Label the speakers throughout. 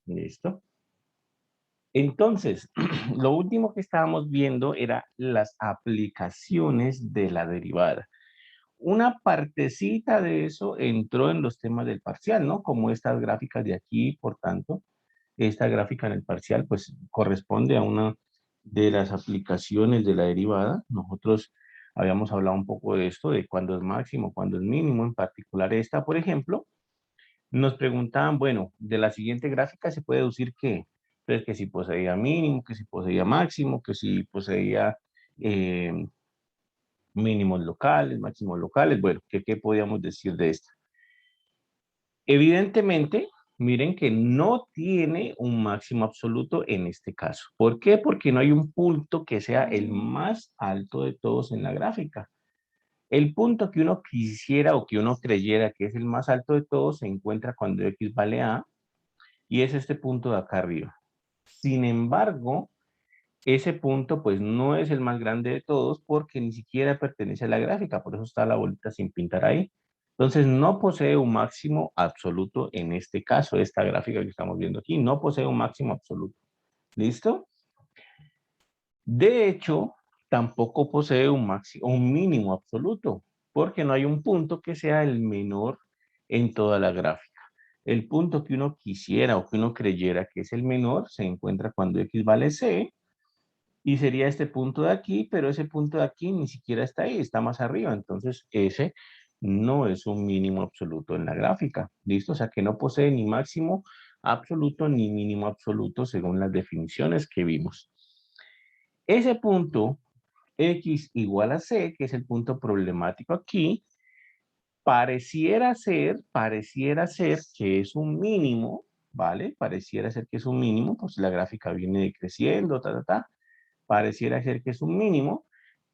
Speaker 1: ¿Listo? Entonces, lo último que estábamos viendo era las aplicaciones de la derivada. Una partecita de eso entró en los temas del parcial, ¿no? Como estas gráficas de aquí, por tanto, esta gráfica en el parcial, pues corresponde a una de las aplicaciones de la derivada. Nosotros habíamos hablado un poco de esto, de cuándo es máximo, cuándo es mínimo, en particular esta, por ejemplo. Nos preguntaban, bueno, de la siguiente gráfica se puede deducir que, pues, que si poseía mínimo, que si poseía máximo, que si poseía eh, mínimos locales, máximos locales. Bueno, ¿qué podíamos decir de esta? Evidentemente, miren que no tiene un máximo absoluto en este caso. ¿Por qué? Porque no hay un punto que sea el más alto de todos en la gráfica. El punto que uno quisiera o que uno creyera que es el más alto de todos se encuentra cuando x vale a, y es este punto de acá arriba. Sin embargo, ese punto pues no es el más grande de todos porque ni siquiera pertenece a la gráfica, por eso está la bolita sin pintar ahí. Entonces no posee un máximo absoluto en este caso, esta gráfica que estamos viendo aquí, no posee un máximo absoluto. ¿Listo? De hecho, tampoco posee un mínimo absoluto, porque no hay un punto que sea el menor en toda la gráfica. El punto que uno quisiera o que uno creyera que es el menor se encuentra cuando x vale c, y sería este punto de aquí, pero ese punto de aquí ni siquiera está ahí, está más arriba. Entonces, ese no es un mínimo absoluto en la gráfica. ¿Listo? O sea, que no posee ni máximo absoluto ni mínimo absoluto según las definiciones que vimos. Ese punto x igual a c, que es el punto problemático aquí, pareciera ser que es un mínimo, ¿vale? Pareciera ser que es un mínimo, pues la gráfica viene decreciendo, pareciera ser que es un mínimo,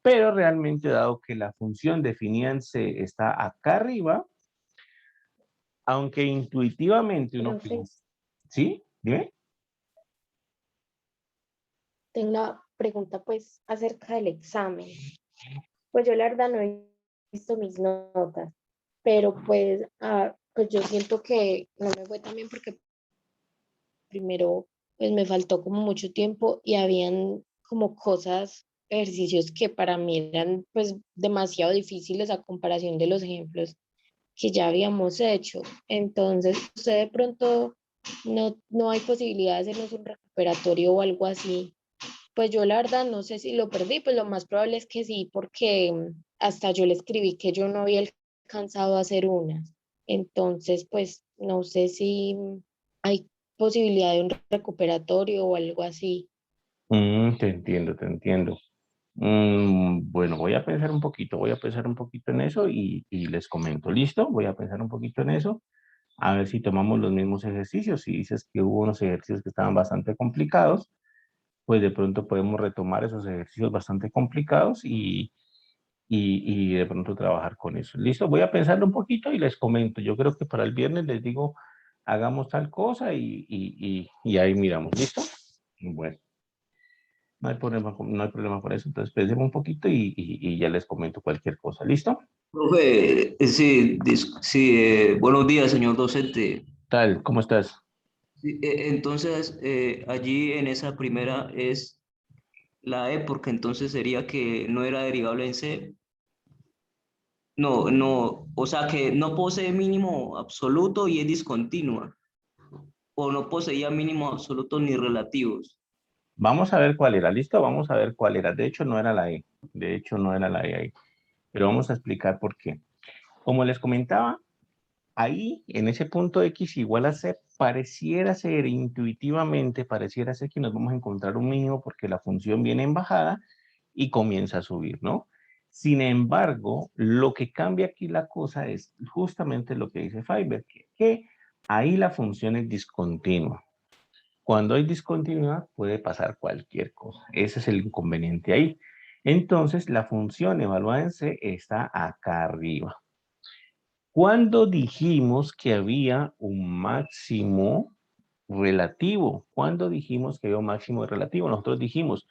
Speaker 1: pero realmente dado que la función definida en C está acá arriba, aunque intuitivamente uno
Speaker 2: Profe,
Speaker 1: piensa, ¿sí? Dime.
Speaker 2: tengo una pregunta pues acerca del examen. Pues yo la verdad no he visto mis notas, pero pues, pues yo siento que no me fue tan bien porque primero pues me faltó como mucho tiempo y habían como cosas, ejercicios que para mí eran pues demasiado difíciles a comparación de los ejemplos que ya habíamos hecho. Entonces, usted de pronto no hay posibilidad de hacernos un recuperatorio o algo así. Pues yo la verdad no sé si lo perdí, pues lo más probable es que sí, porque hasta yo le escribí que yo no había alcanzado a hacer unas. Entonces, pues no sé si hay posibilidad de un recuperatorio o algo así.
Speaker 1: Te entiendo, te entiendo. Bueno, voy a pensar un poquito en eso y les comento, ¿listo? Voy a pensar un poquito en eso, a ver si tomamos los mismos ejercicios. Si dices que hubo unos ejercicios que estaban bastante complicados, pues de pronto podemos retomar esos ejercicios bastante complicados y de pronto trabajar con eso. ¿Listo? Voy a pensarlo un poquito y les comento. Yo creo que para el viernes les digo, hagamos tal cosa y ahí miramos. ¿Listo? Bueno, no hay problema por eso. Entonces pensemos un poquito y ya les comento cualquier cosa. ¿Listo?
Speaker 3: Profe, sí, sí, buenos días, señor docente.
Speaker 1: Tal, ¿cómo estás?
Speaker 3: Sí, entonces, allí en esa primera es la E, porque entonces sería que no era derivable en C. No, no, o sea que no posee mínimo absoluto y es discontinua, o no poseía mínimo absoluto ni relativos.
Speaker 1: Vamos a ver cuál era. ¿Listo? Vamos a ver cuál era. De hecho, no era la E. De hecho, no era la E ahí. Pero vamos a explicar por qué. Como les comentaba, ahí, en ese punto x igual a c, pareciera ser intuitivamente, pareciera ser que nos vamos a encontrar un mínimo porque la función viene en bajada y comienza a subir, ¿no? Sin embargo, lo que cambia aquí la cosa es justamente lo que dice Feiberg, que ahí la función es discontinua. Cuando hay discontinuidad puede pasar cualquier cosa. Ese es el inconveniente ahí. Entonces, la función evaluada en C está acá arriba. ¿Cuándo dijimos que había un máximo relativo? ¿Cuándo dijimos que había un máximo relativo? Nosotros dijimos,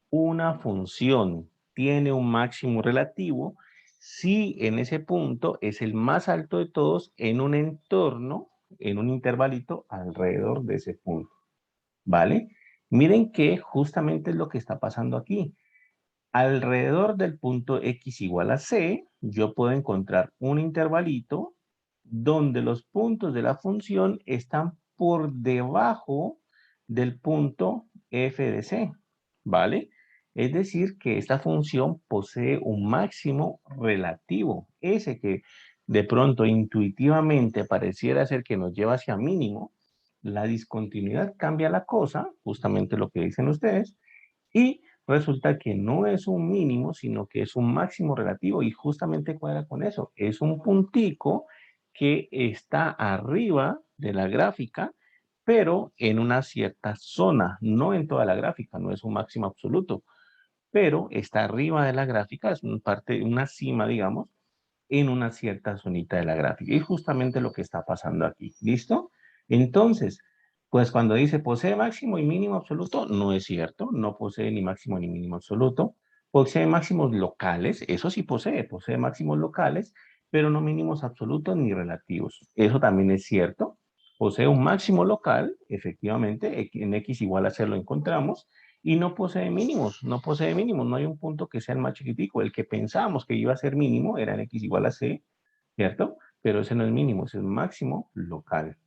Speaker 1: una función tiene un máximo relativo si en ese punto es el más alto de todos en un entorno en un intervalito alrededor de ese punto, ¿vale? Miren que justamente es lo que está pasando aquí. Alrededor del punto X igual a C, yo puedo encontrar un intervalito donde los puntos de la función están por debajo del punto f de c, ¿vale? Es decir, que esta función posee un máximo relativo, ese que de pronto intuitivamente pareciera ser que nos lleva hacia mínimo. La discontinuidad cambia la cosa, justamente lo que dicen ustedes, y resulta que no es un mínimo, sino que es un máximo relativo y justamente cuadra con eso. Es un puntico que está arriba de la gráfica, pero en una cierta zona, no en toda la gráfica, no es un máximo absoluto, pero está arriba de la gráfica, es una cima, digamos, en una cierta zonita de la gráfica. Y justamente lo que está pasando aquí. ¿Listo? Entonces, pues cuando dice posee máximo y mínimo absoluto, no es cierto. No posee ni máximo ni mínimo absoluto. Posee máximos locales. Eso sí posee máximos locales, pero no mínimos absolutos ni relativos. Eso también es cierto. Posee un máximo local, efectivamente, en X igual a 0 lo encontramos, y no posee mínimos, no hay un punto que sea el más chiquitico, el que pensábamos que iba a ser mínimo era en X igual a C, ¿cierto? Pero ese no es mínimo, es el máximo local.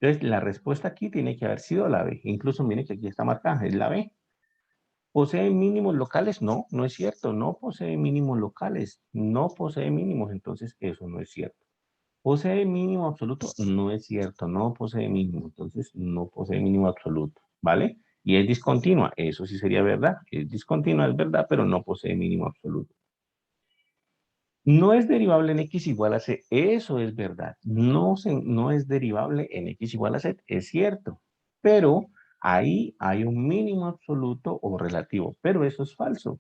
Speaker 1: Entonces, la respuesta aquí tiene que haber sido la B, incluso miren que aquí está marcada, es la B. ¿Posee mínimos locales? No, no es cierto, no posee mínimos locales, no posee mínimos, entonces eso no es cierto. ¿Posee mínimo absoluto? No es cierto, no posee mínimo, entonces no posee mínimo absoluto, ¿vale? Y es discontinua, eso sí sería verdad, es discontinua, es verdad, pero no posee mínimo absoluto. No es derivable en X igual a C, eso es verdad, no es derivable en X igual a C, es cierto, pero ahí hay un mínimo absoluto o relativo, pero eso es falso.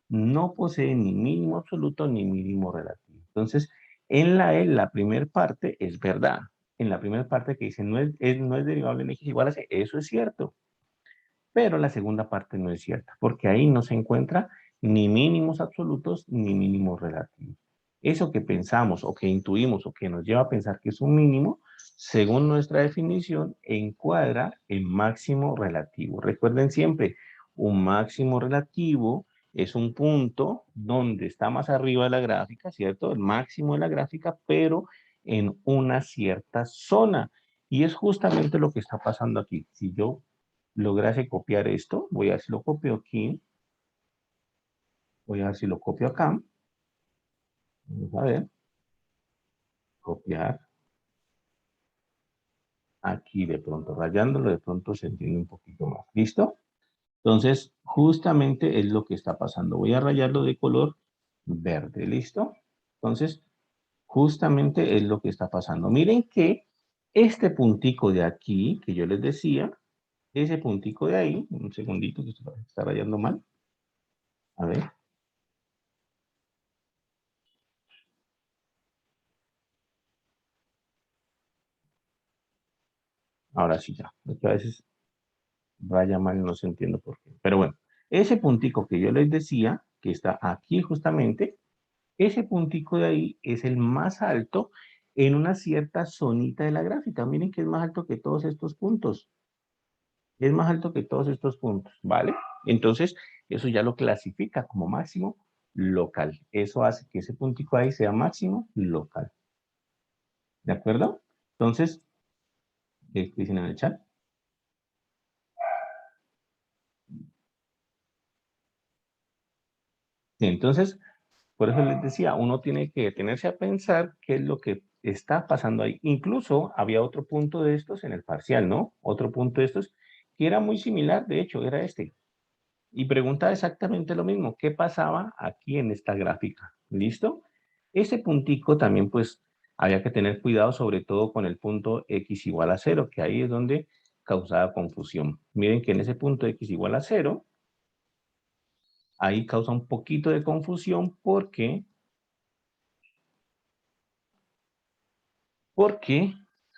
Speaker 1: No posee ni mínimo absoluto ni mínimo relativo. Entonces, en la primera parte es verdad. En la primera parte que dice no es derivable en X igual a C, eso es cierto. Pero la segunda parte no es cierta, porque ahí no se encuentra ni mínimos absolutos ni mínimos relativos. Eso que pensamos o que intuimos o que nos lleva a pensar que es un mínimo, según nuestra definición, encuadra en máximo relativo. Recuerden siempre, un máximo relativo es un punto donde está más arriba de la gráfica, ¿cierto? El máximo de la gráfica, pero en una cierta zona. Y es justamente lo que está pasando aquí. Si yo lograse copiar esto, voy a ver si lo copio aquí, voy a ver si lo copio acá, vamos a ver, copiar, aquí de pronto rayándolo, de pronto se entiende un poquito más, ¿listo? Entonces, justamente es lo que está pasando, voy a rayarlo de color verde, ¿listo? Entonces, justamente es lo que está pasando. Miren que este puntico de aquí, que yo les decía, ese puntico de ahí, un segundito que está rayando mal, a ver, ahora sí ya, porque a veces raya mal, no se entiende por qué. Pero bueno, ese puntico que yo les decía, que está aquí justamente, ese puntico de ahí es el más alto en una cierta zonita de la gráfica. Miren que es más alto que todos estos puntos. Es más alto que todos estos puntos, ¿vale? Entonces, eso ya lo clasifica como máximo local. Eso hace que ese puntico ahí sea máximo local. ¿De acuerdo? Entonces, ¿qué dicen en el chat? Sí, entonces, por eso les decía, uno tiene que detenerse a pensar qué es lo que está pasando ahí. Incluso había otro punto de estos en el parcial, ¿no? Otro punto de estos que era muy similar, de hecho, era este. Y preguntaba exactamente lo mismo, ¿qué pasaba aquí en esta gráfica? ¿Listo? Ese puntico también, pues, había que tener cuidado, sobre todo con el punto X igual a 0, que ahí es donde causaba confusión. Miren que en ese punto X igual a 0, ahí causa un poquito de confusión porque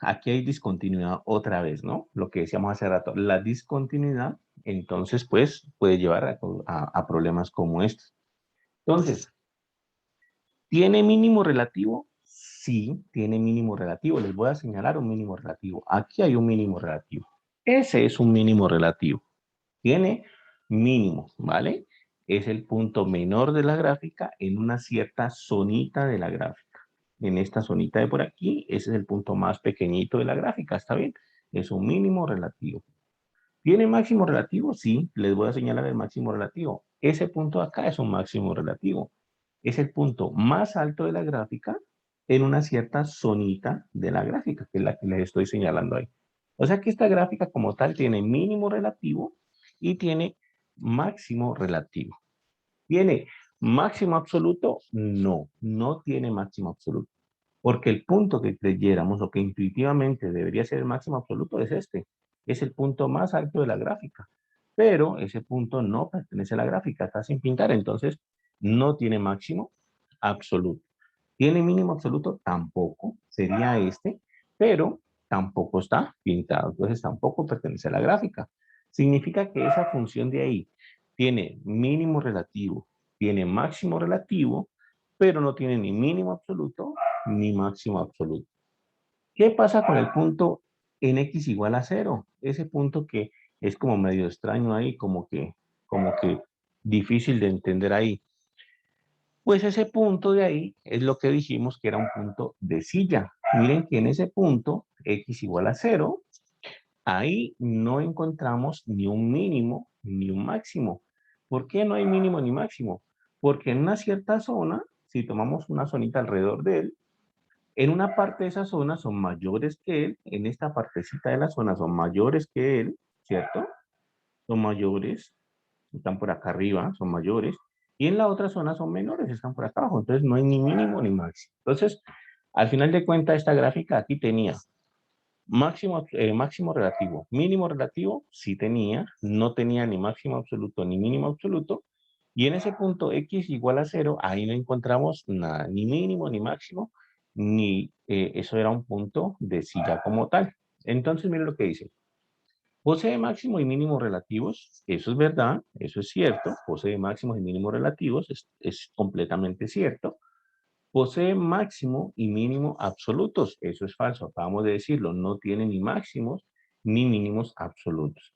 Speaker 1: aquí hay discontinuidad otra vez, ¿no? Lo que decíamos hace rato, la discontinuidad, entonces, pues, puede llevar a problemas como estos. Entonces, ¿tiene mínimo relativo? sí tiene mínimo relativo. Les voy a señalar un mínimo relativo. Aquí hay un mínimo relativo. Ese es un mínimo relativo. Tiene mínimo, ¿vale? Es el punto menor de la gráfica en una cierta zonita de la gráfica. En esta zonita de por aquí, ese es el punto más pequeñito de la gráfica, ¿está bien? Es un mínimo relativo. ¿Tiene máximo relativo? Sí, les voy a señalar el máximo relativo. Ese punto de acá es un máximo relativo. Es el punto más alto de la gráfica en una cierta zonita de la gráfica, que es la que les estoy señalando ahí. O sea que esta gráfica como tal tiene mínimo relativo y tiene máximo relativo. ¿Tiene máximo absoluto? No, no tiene máximo absoluto. Porque el punto que creyéramos o que intuitivamente debería ser el máximo absoluto es este. Es el punto más alto de la gráfica. Pero ese punto no pertenece a la gráfica, está sin pintar, entonces no tiene máximo absoluto. ¿Tiene mínimo absoluto? Tampoco, sería este, pero tampoco está pintado, entonces tampoco pertenece a la gráfica. Significa que esa función de ahí tiene mínimo relativo, tiene máximo relativo, pero no tiene ni mínimo absoluto ni máximo absoluto. ¿Qué pasa con el punto en x igual a 0? Ese punto que es como medio extraño ahí, como que difícil de entender ahí. Pues ese punto de ahí es lo que dijimos que era un punto de silla. Miren que en ese punto, x igual a 0, ahí no encontramos ni un mínimo ni un máximo. ¿Por qué no hay mínimo ni máximo? Porque en una cierta zona, si tomamos una zonita alrededor de él, en una parte de esa zona son mayores que él, en esta partecita de la zona son mayores que él, ¿cierto? Son mayores, están por acá arriba, son mayores, y en la otra zona son menores, están por acá abajo, entonces no hay ni mínimo ni máximo. Entonces, al final de cuentas, esta gráfica aquí tenía máximo relativo, mínimo relativo, sí tenía, no tenía ni máximo absoluto ni mínimo absoluto, y en ese punto x igual a 0, ahí no encontramos nada, ni mínimo ni máximo, ni eso era un punto de silla como tal. Entonces, miren lo que dice. Posee máximo y mínimo relativos, eso es verdad, eso es cierto, posee máximos y mínimos relativos, es completamente cierto. Posee máximo y mínimo absolutos, eso es falso, acabamos de decirlo, no tiene ni máximos ni mínimos absolutos.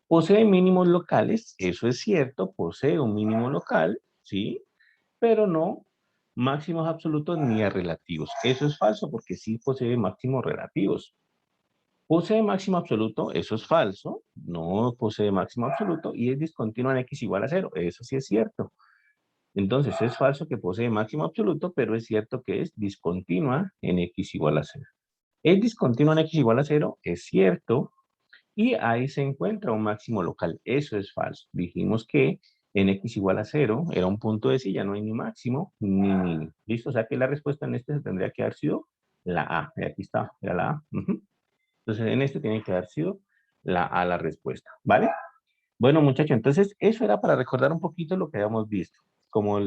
Speaker 1: Posee mínimos locales, eso es cierto, posee un mínimo local, ¿sí? Pero no máximos absolutos ni relativos. Eso es falso porque sí posee máximos relativos. Posee máximo absoluto, eso es falso, no posee máximo absoluto y es discontinua en x igual a 0, eso sí es cierto. Entonces es falso que posee máximo absoluto, pero es cierto que es discontinua en x igual a 0. Es discontinua en x igual a 0, es cierto, y ahí se encuentra un máximo local, eso es falso. Dijimos que en x igual a 0 era un punto de silla, no hay ni máximo ni mínimo. ¿Listo? O sea que la respuesta en este se tendría que haber sido la A. Y aquí está, era la A. Entonces, en este tiene que haber sido la A la respuesta, ¿vale? Bueno, muchachos, entonces eso era para recordar un poquito lo que habíamos visto. Como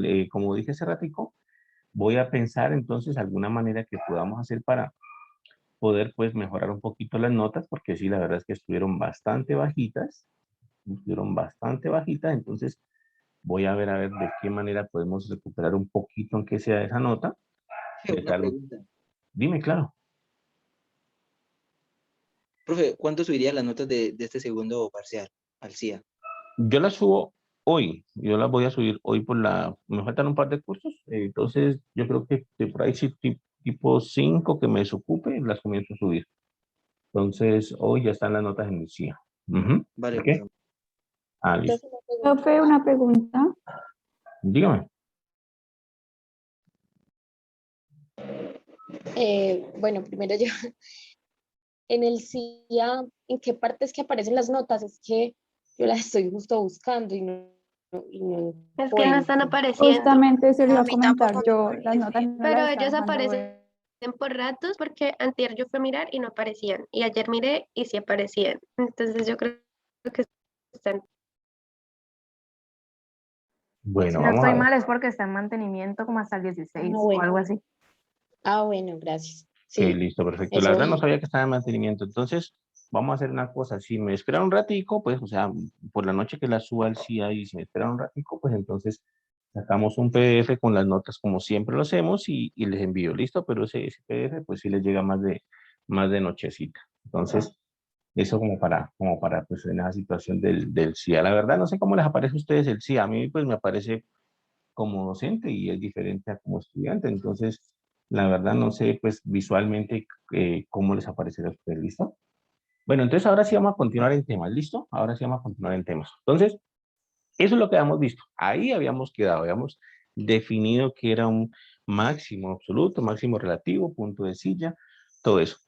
Speaker 1: dije hace ratico, voy a pensar entonces alguna manera que podamos hacer para poder pues mejorar un poquito las notas, porque sí, la verdad es que estuvieron bastante bajitas, entonces voy a ver de qué manera podemos recuperar un poquito aunque sea esa nota.
Speaker 3: Una pregunta.
Speaker 1: Dime, claro.
Speaker 4: Profe, ¿cuánto subiría las notas de este segundo parcial al CIA?
Speaker 1: Yo las subo hoy, yo las voy a subir hoy me faltan un par de cursos, entonces yo creo que por ahí sí, tipo 5 que me desocupe, las comienzo a subir. Entonces, hoy ya están las notas en el CIA.
Speaker 4: Vale,
Speaker 1: ¿Ok?
Speaker 4: profe.
Speaker 1: Listo.
Speaker 5: Profe, una pregunta.
Speaker 1: Dígame.
Speaker 2: Bueno, primero yo, en el CIA, ¿en qué partes que aparecen las notas? Es que yo las estoy justo buscando y no
Speaker 6: Es que no están
Speaker 2: encuentro.
Speaker 6: apareciendo,
Speaker 5: Justamente se lo iba
Speaker 6: A
Speaker 5: a
Speaker 6: mí
Speaker 5: comentar
Speaker 6: tampoco
Speaker 5: yo, las notas no
Speaker 6: pero
Speaker 5: las
Speaker 6: ellos
Speaker 5: están dejando
Speaker 6: aparecen
Speaker 5: ver.
Speaker 6: por ratos porque antier yo fui a mirar y no aparecían. Y ayer miré y sí aparecían. Entonces yo creo que están.
Speaker 1: Bueno,
Speaker 5: Si no
Speaker 1: vamos
Speaker 5: estoy
Speaker 1: a ver.
Speaker 5: mal es porque está en mantenimiento como hasta el 16
Speaker 2: Ah,
Speaker 5: o
Speaker 2: bueno.
Speaker 5: algo así.
Speaker 2: Ah, bueno, gracias.
Speaker 1: Ok,
Speaker 2: Sí,
Speaker 1: listo, perfecto. La
Speaker 2: eso
Speaker 1: verdad no
Speaker 2: vi.
Speaker 1: sabía que estaba en mantenimiento. Entonces, vamos a hacer una cosa. Si me espera un ratico, pues, o sea, por la noche que la suba al CIA y si me espera un ratico, pues entonces Sacamos un PDF con las notas como siempre lo hacemos y les envío, ¿listo? Pero ese PDF pues sí les llega más de nochecita. Entonces, eso como para pues en esa situación del CIA. La verdad, no sé cómo les aparece a ustedes el CIA. A mí pues me aparece como docente y es diferente a como estudiante. Entonces, la verdad no sé pues visualmente cómo les aparecerá a ustedes, ¿listo? Bueno, entonces ahora sí vamos a continuar en temas, ¿listo? Ahora sí vamos a continuar en temas. Entonces, eso es lo que habíamos visto. Ahí habíamos quedado, habíamos definido que era un máximo absoluto, máximo relativo, punto de silla, todo eso.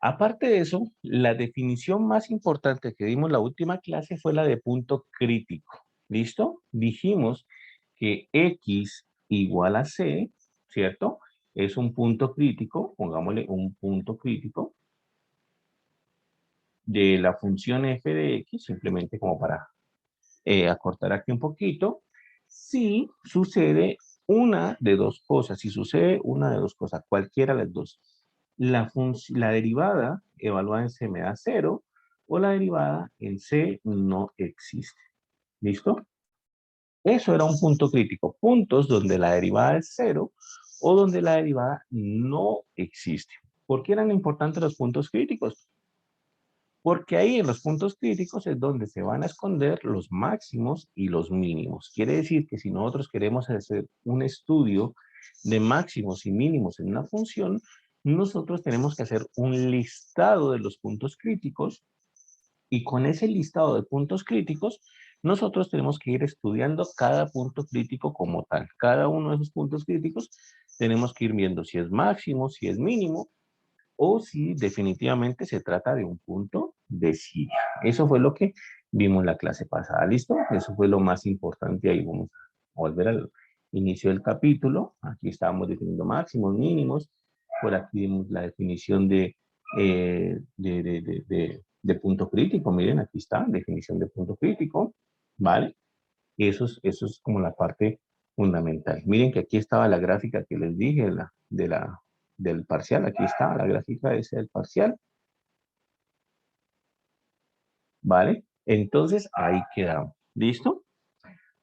Speaker 1: Aparte de eso, la definición más importante que dimos la última clase fue la de punto crítico. ¿Listo? Dijimos que X igual a C, ¿cierto? Es un punto crítico, pongámosle un punto crítico de la función f de X, simplemente como para acortar aquí un poquito, si sucede una de dos cosas, si sucede una de dos cosas, cualquiera de las dos. La derivada evaluada en C me da 0 o la derivada en C no existe. ¿Listo? Eso era un punto crítico. Puntos donde la derivada es 0 o donde la derivada no existe. ¿Por qué eran importantes los puntos críticos? Porque ahí en los puntos críticos es donde se van a esconder los máximos y los mínimos. Quiere decir que si nosotros queremos hacer un estudio de máximos y mínimos en una función, nosotros tenemos que hacer un listado de los puntos críticos y con ese listado de puntos críticos, nosotros tenemos que ir estudiando cada punto crítico como tal. Cada uno de esos puntos críticos tenemos que ir viendo si es máximo, si es mínimo, o si definitivamente se trata de un punto de silla. Eso fue lo que vimos en la clase pasada, ¿listo? Eso fue lo más importante. Ahí vamos a volver al inicio del capítulo. Aquí estábamos definiendo máximos, mínimos. Por aquí vimos la definición de punto crítico. Miren, aquí está, definición de punto crítico, ¿vale? Eso es como la parte fundamental. Miren que aquí estaba la gráfica que les dije del parcial. Aquí está la gráfica ese del parcial. ¿Vale? Entonces ahí quedamos. ¿Listo?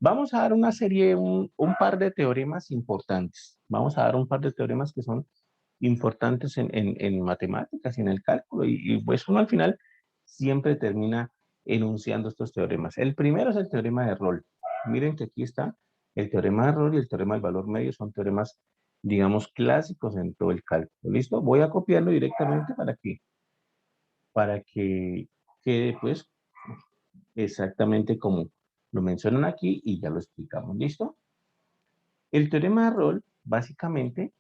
Speaker 1: Vamos a dar una serie, un par de teoremas importantes. Vamos a dar un par de teoremas que son importantes en matemáticas y en el cálculo. Y pues uno al final siempre termina enunciando estos teoremas. El primero es el teorema de Rolle. Miren que aquí está el teorema de Rolle y el teorema del valor medio. Son teoremas, digamos, clásicos en todo el cálculo. ¿Listo? Voy a copiarlo directamente para que quede pues exactamente como lo mencionan aquí y ya lo explicamos. ¿Listo? El teorema de Rolle básicamente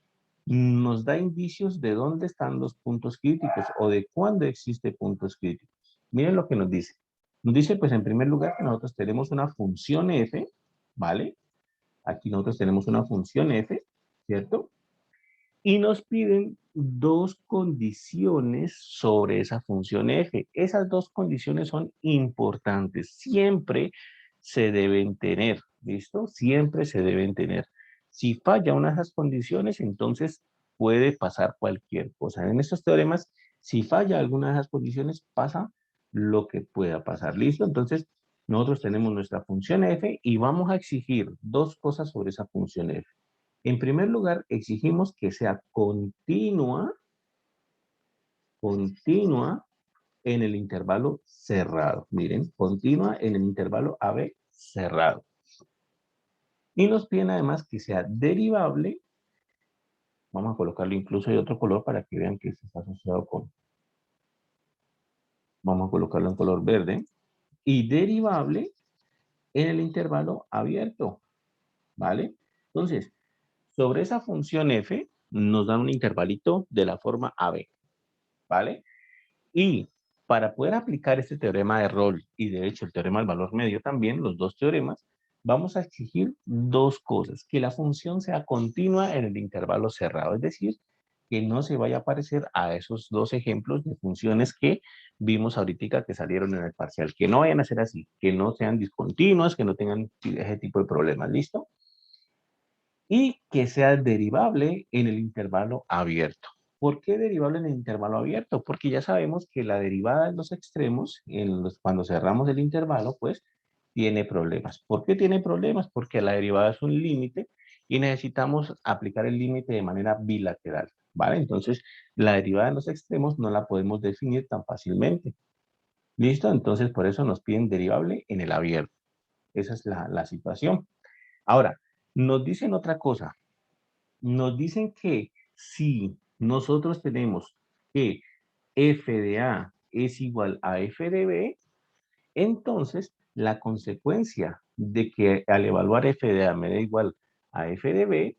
Speaker 1: nos da indicios de dónde están los puntos críticos o de cuándo existe puntos críticos. Miren lo que nos dice. Nos dice, pues en primer lugar, que nosotros tenemos una función f, ¿vale? Aquí nosotros tenemos una función f, ¿cierto? Y nos piden dos condiciones sobre esa función f. Esas dos condiciones son importantes. Siempre se deben tener, ¿listo? Siempre se deben tener. Si falla una de esas condiciones, entonces puede pasar cualquier cosa. En estos teoremas, si falla alguna de esas condiciones, pasa lo que pueda pasar, ¿listo? Entonces, nosotros tenemos nuestra función f y vamos a exigir dos cosas sobre esa función f. En primer lugar, exigimos que sea continua en el intervalo cerrado. Miren, continua en el intervalo AB cerrado. Y nos piden además que sea derivable. Vamos a colocarle incluso de otro color para que vean que esto está asociado con. Vamos a colocarlo en color verde. Y derivable en el intervalo abierto. ¿Vale? Entonces, sobre esa función f nos dan un intervalito de la forma AB. ¿Vale? Y para poder aplicar este teorema de Rolle y de hecho el teorema del valor medio también, los dos teoremas, vamos a exigir dos cosas. Que la función sea continua en el intervalo cerrado, es decir, que no se vaya a parecer a esos dos ejemplos de funciones que vimos ahorita que salieron en el parcial. Que no vayan a ser así, que no sean discontinuas, que no tengan ese tipo de problemas. ¿Listo? Y que sea derivable en el intervalo abierto. ¿Por qué derivable en el intervalo abierto? Porque ya sabemos que la derivada en los extremos, cuando cerramos el intervalo, pues tiene problemas. ¿Por qué tiene problemas? Porque la derivada es un límite y necesitamos aplicar el límite de manera bilateral, ¿vale? Entonces, la derivada en los extremos no la podemos definir tan fácilmente. ¿Listo? Entonces, por eso nos piden derivable en el abierto. Esa es la situación. Ahora, nos dicen otra cosa. Nos dicen que si nosotros tenemos que f de A es igual a f de B, entonces la consecuencia de que al evaluar f de A me da igual a f de B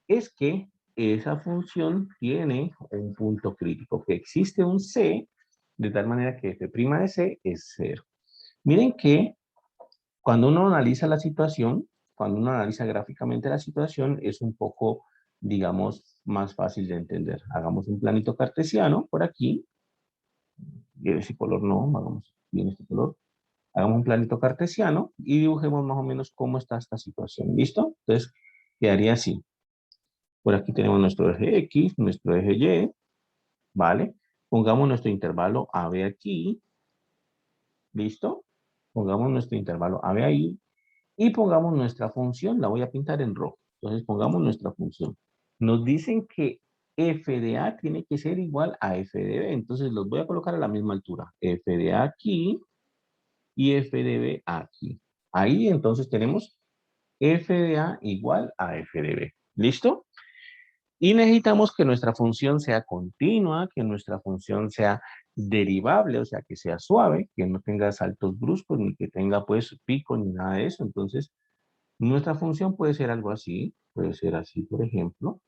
Speaker 1: es que esa función tiene un punto crítico, que existe un C, de tal manera que f' de C es 0. Miren que cuando uno analiza la situación, cuando uno analiza gráficamente la situación, es un poco, digamos, más fácil de entender. Hagamos un planito cartesiano por aquí. Y ese color no, hagamos bien este color. Hagamos un planito cartesiano y dibujemos más o menos cómo está esta situación. ¿Listo? Entonces, quedaría así. Por aquí tenemos nuestro eje X, nuestro eje Y, ¿vale? Pongamos nuestro intervalo AB aquí. ¿Listo? Pongamos nuestro intervalo AB ahí. Y pongamos nuestra función, la voy a pintar en rojo. Entonces pongamos nuestra función. Nos dicen que f de A tiene que ser igual a f de B. Entonces los voy a colocar a la misma altura. F de A aquí y f de B aquí. Ahí entonces tenemos f de A igual a f de B. ¿Listo? Y necesitamos que nuestra función sea continua, que nuestra función sea derivable, o sea, que sea suave, que no tenga saltos bruscos, ni que tenga pues pico, ni nada de eso. Entonces, nuestra función puede ser algo así, puede ser así, por ejemplo,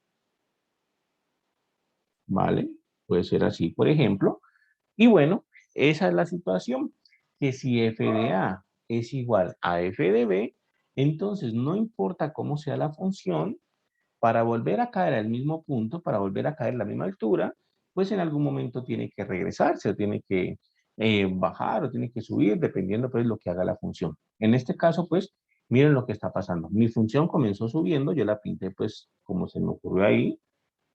Speaker 1: ¿vale? Puede ser así, por ejemplo. Y bueno, esa es la situación, que si f de A es igual a f de B, entonces no importa cómo sea la función, para volver a caer al mismo punto, para volver a caer a la misma altura, pues en algún momento tiene que regresarse, o tiene que bajar, o tiene que subir, dependiendo pues lo que haga la función. En este caso, pues, miren lo que está pasando. Mi función comenzó subiendo, yo la pinté pues como se me ocurrió ahí,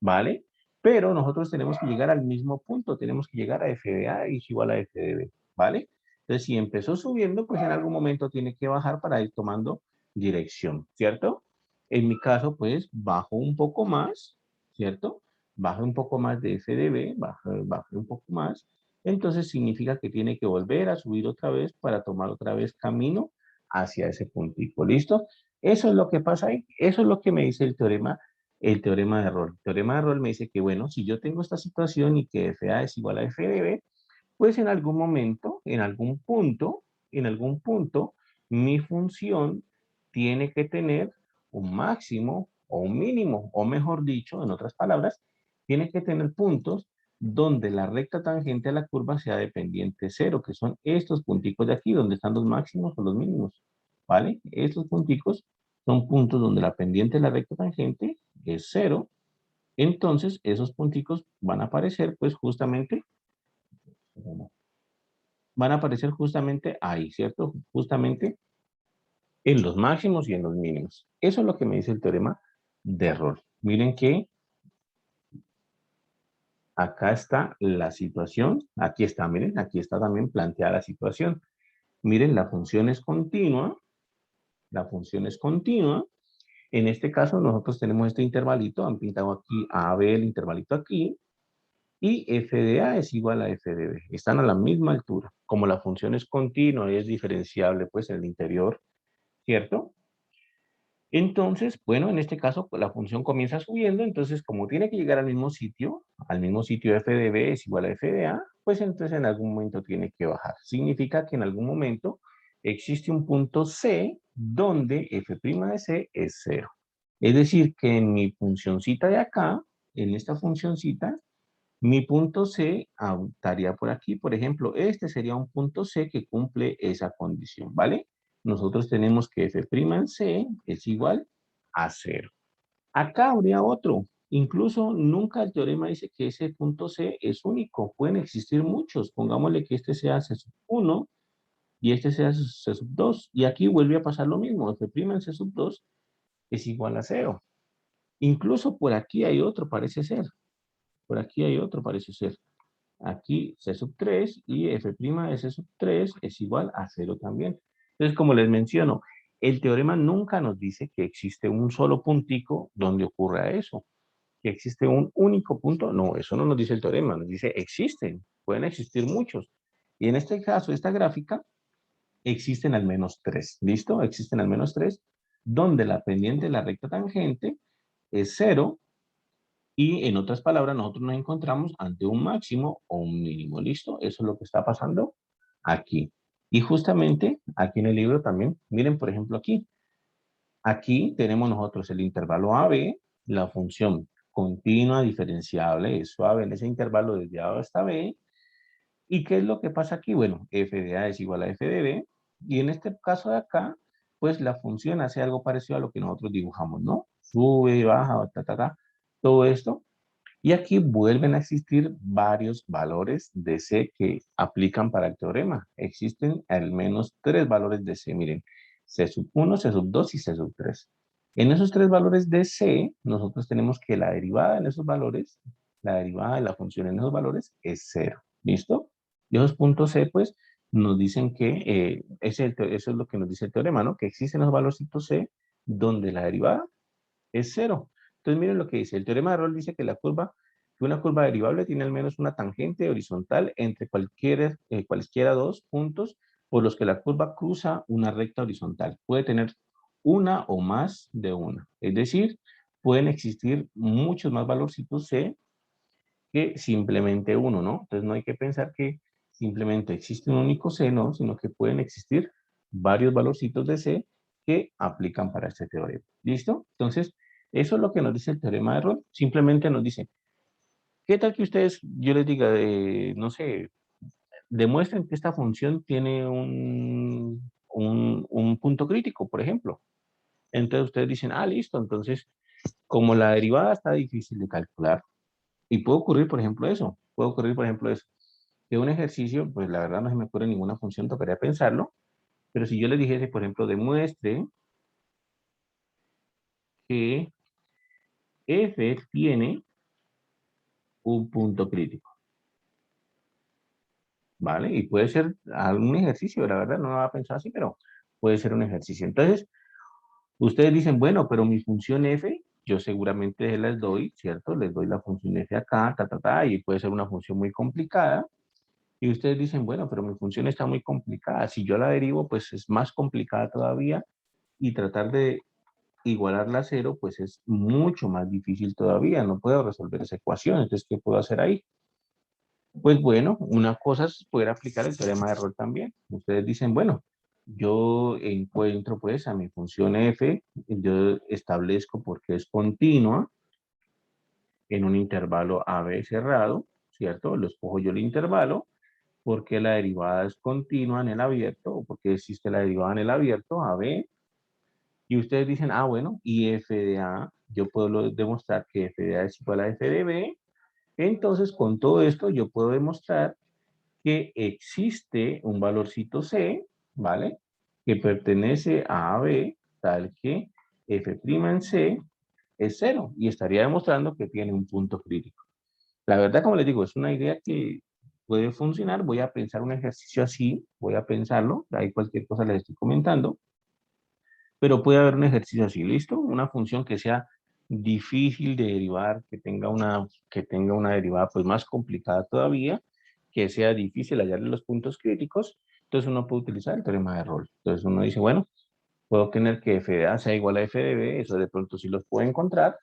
Speaker 1: ¿vale? Pero nosotros tenemos que llegar al mismo punto, tenemos que llegar a f de A es igual a f de B, ¿vale? Entonces, si empezó subiendo, pues en algún momento tiene que bajar para ir tomando dirección, ¿cierto? En mi caso, pues, bajo un poco más, ¿cierto? Bajo un poco más de f de B, bajo un poco más. Entonces, significa que tiene que volver a subir otra vez para tomar otra vez camino hacia ese puntico, ¿listo? Eso es lo que pasa ahí. Eso es lo que me dice el teorema de Rolle. El teorema de Rolle me dice que, bueno, si yo tengo esta situación y que f A es igual a f de B, pues en algún momento, en algún punto, mi función tiene que tener un máximo o un mínimo, o mejor dicho, en otras palabras, tiene que tener puntos donde la recta tangente a la curva sea dependiente cero, que son estos punticos de aquí, donde están los máximos o los mínimos, ¿vale? Estos punticos son puntos donde la pendiente de la recta tangente es cero, entonces esos punticos van a aparecer pues justamente ahí, ¿cierto? Justamente en los máximos y en los mínimos. Eso es lo que me dice el teorema de Rolle. Miren que acá está la situación, aquí está, miren, aquí está también planteada la situación. Miren, la función es continua, la función es continua. En este caso nosotros tenemos este intervalito, han pintado aquí a B el intervalito aquí, y f de A es igual a f de B. Están a la misma altura. Como la función es continua y es diferenciable pues en el interior, ¿cierto? Entonces, bueno, en este caso pues, la función comienza subiendo, entonces como tiene que llegar al mismo sitio f de B es igual a f de A, pues entonces en algún momento tiene que bajar. Significa que en algún momento existe un punto C donde f' de C es 0. Es decir, que en mi funcioncita de acá, en esta funcioncita, mi punto C estaría por aquí. Por ejemplo, este sería un punto C que cumple esa condición, ¿vale? Nosotros tenemos que f' en C es igual a 0. Acá habría otro. Incluso nunca el teorema dice que ese punto C es único. Pueden existir muchos. Pongámosle que este sea C1 y este sea C2. Y aquí vuelve a pasar lo mismo. F' en C2 es igual a 0. Incluso por aquí hay otro, parece ser. Por aquí hay otro, parece ser. Aquí C3 y f' de C3 es igual a 0 también. Entonces, como les menciono, el teorema nunca nos dice que existe un solo puntico donde ocurra eso, que existe un único punto. No, eso no nos dice el teorema, nos dice existen, pueden existir muchos. Y en este caso, esta gráfica, existen al menos tres. ¿Listo? Existen al menos tres, donde la pendiente de la recta tangente es cero. Y en otras palabras, nosotros nos encontramos ante un máximo o un mínimo. ¿Listo? Eso es lo que está pasando aquí. Y justamente aquí en el libro también, miren por ejemplo aquí. Aquí tenemos nosotros el intervalo AB, la función continua diferenciable es suave en ese intervalo desde A hasta B. ¿Y qué es lo que pasa aquí? Bueno, f de A es igual a f de B. Y en este caso de acá, pues la función hace algo parecido a lo que nosotros dibujamos, ¿no? Sube, baja, todo esto. Y aquí vuelven a existir varios valores de C que aplican para el teorema. Existen al menos tres valores de C. Miren, C sub 1, C sub 2 y C sub 3. En esos tres valores de C, nosotros tenemos que la derivada en esos valores, la derivada de la función en esos valores es cero. ¿Listo? Y esos puntos C, pues, nos dicen que, eso es lo que nos dice el teorema, ¿no? Que existen esos valorcitos C donde la derivada es cero. Entonces, miren lo que dice. El teorema de Rolle dice que que una curva derivable tiene al menos una tangente horizontal entre cualquiera dos puntos por los que la curva cruza una recta horizontal. Puede tener una o más de una. Es decir, pueden existir muchos más valorcitos C que simplemente uno, ¿no? Entonces, no hay que pensar que simplemente existe un único C, ¿no? Sino que pueden existir varios valorcitos de C que aplican para este teorema. ¿Listo? Entonces, eso es lo que nos dice el teorema de Rolle. Simplemente nos dice, ¿qué tal que ustedes, yo les diga, no sé, demuestren que esta función tiene un punto crítico, por ejemplo? Entonces ustedes dicen, ah, listo, entonces, como la derivada está difícil de calcular, y puede ocurrir, por ejemplo, eso, puede ocurrir, por ejemplo, eso, que un ejercicio, pues la verdad no se me ocurre ninguna función, tocaría pensarlo, pero si yo les dijese, por ejemplo, demuestre que f tiene un punto crítico, ¿vale? Y puede ser algún ejercicio, la verdad no lo había pensado así, pero puede ser un ejercicio. Entonces, ustedes dicen, bueno, pero mi función f, yo seguramente les doy, ¿cierto? Les doy la función f acá, y puede ser una función muy complicada. Y ustedes dicen, bueno, pero mi función está muy complicada. Si yo la derivo, pues es más complicada todavía. Y tratar de igualarla a cero, pues es mucho más difícil todavía. No puedo resolver esa ecuación. Entonces, ¿qué puedo hacer ahí? Pues bueno, una cosa es poder aplicar el teorema de Rolle también. Ustedes dicen, bueno, yo encuentro pues a mi función f, yo establezco porque es continua en un intervalo AB cerrado, ¿cierto? Lo escojo yo el intervalo, porque la derivada es continua en el abierto, o porque existe la derivada en el abierto, AB, y ustedes dicen, ah, bueno, y f de A, yo puedo demostrar que f de A es igual a f de B, entonces con todo esto yo puedo demostrar que existe un valorcito C, ¿vale? Que pertenece a AB, tal que f' en C es cero, y estaría demostrando que tiene un punto crítico. La verdad, como les digo, es una idea que puede funcionar. Voy a pensar un ejercicio así, voy a pensarlo. Ahí cualquier cosa les estoy comentando. Pero puede haber un ejercicio así, ¿listo? Una función que sea difícil de derivar, que tenga una derivada pues más complicada todavía, que sea difícil hallarle los puntos críticos. Entonces uno puede utilizar el teorema de Rolle. Entonces uno dice, bueno, puedo tener que f de A sea igual a f de B, eso de pronto sí los puedo encontrar.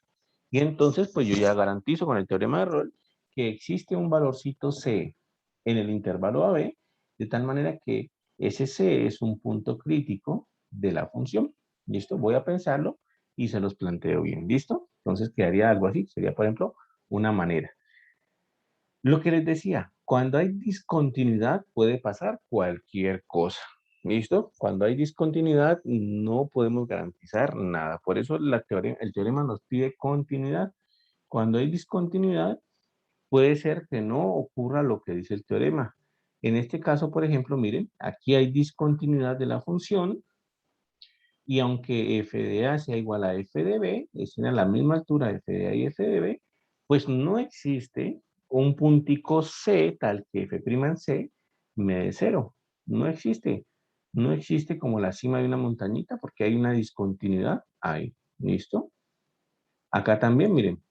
Speaker 1: Y entonces, pues yo ya garantizo con el teorema de Rolle que existe un valorcito C en el intervalo AB, de tal manera que ese C es un punto crítico de la función. ¿Listo? Voy a pensarlo y se los planteo bien. ¿Listo? Entonces quedaría algo así. Sería, por ejemplo, una manera. Lo que les decía, cuando hay discontinuidad puede pasar cualquier cosa. ¿Listo? Cuando hay discontinuidad no podemos garantizar nada. Por eso el teorema nos pide continuidad. Cuando hay discontinuidad, puede ser que no ocurra lo que dice el teorema. En este caso, por ejemplo, miren, aquí hay discontinuidad de la función y aunque f de A sea igual a f de B, estén a la misma altura f de A y f de B, pues no existe un puntico C tal que f' en C me dé cero. No existe. No existe como la cima de una montañita porque hay una discontinuidad ahí. ¿Listo? Acá también, miren.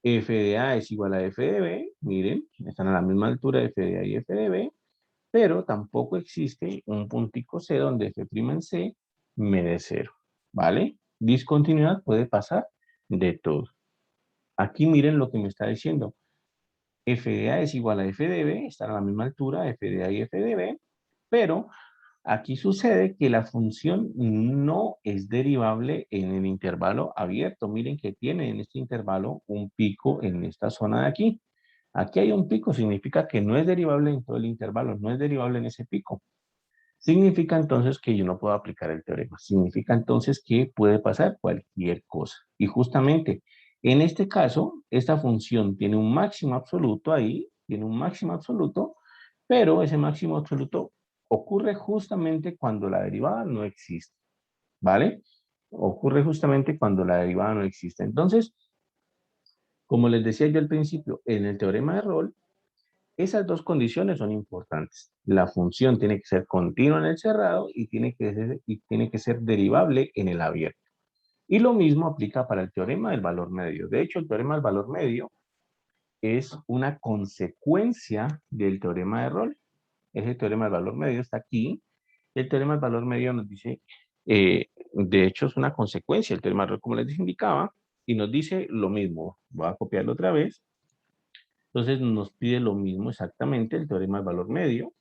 Speaker 1: F de A es igual a F de B. Miren, están a la misma altura F de A y F de B. Pero tampoco existe un puntico C donde F' en C me dé 0. ¿Vale? Discontinuidad puede pasar de todo. Aquí miren lo que me está diciendo. F de A es igual a F de B, están a la misma altura, F de A y F de B, pero aquí sucede que la función no es derivable en el intervalo abierto. Miren que tiene en este intervalo un pico en esta zona de aquí. Aquí hay un pico, significa que no es derivable en todo el intervalo, no es derivable en ese pico. Significa entonces que yo no puedo aplicar el teorema. Significa entonces que puede pasar cualquier cosa. Y justamente en este caso, esta función tiene un máximo absoluto ahí, tiene un máximo absoluto, pero ese máximo absoluto ocurre justamente cuando la derivada no existe. ¿Vale? Ocurre justamente cuando la derivada no existe. Entonces, como les decía yo al principio, en el teorema de Rolle, esas dos condiciones son importantes. La función tiene que ser continua en el cerrado y tiene que ser derivable en el abierto. Y lo mismo aplica para el teorema del valor medio. De hecho, el teorema del valor medio es una consecuencia del teorema de Rolle. Ese teorema del valor medio está aquí. El teorema del valor medio nos dice, de hecho es una consecuencia del teorema de Rolle, como les indicaba, y nos dice lo mismo. Voy a copiarlo otra vez. Entonces nos pide lo mismo exactamente el teorema del valor medio.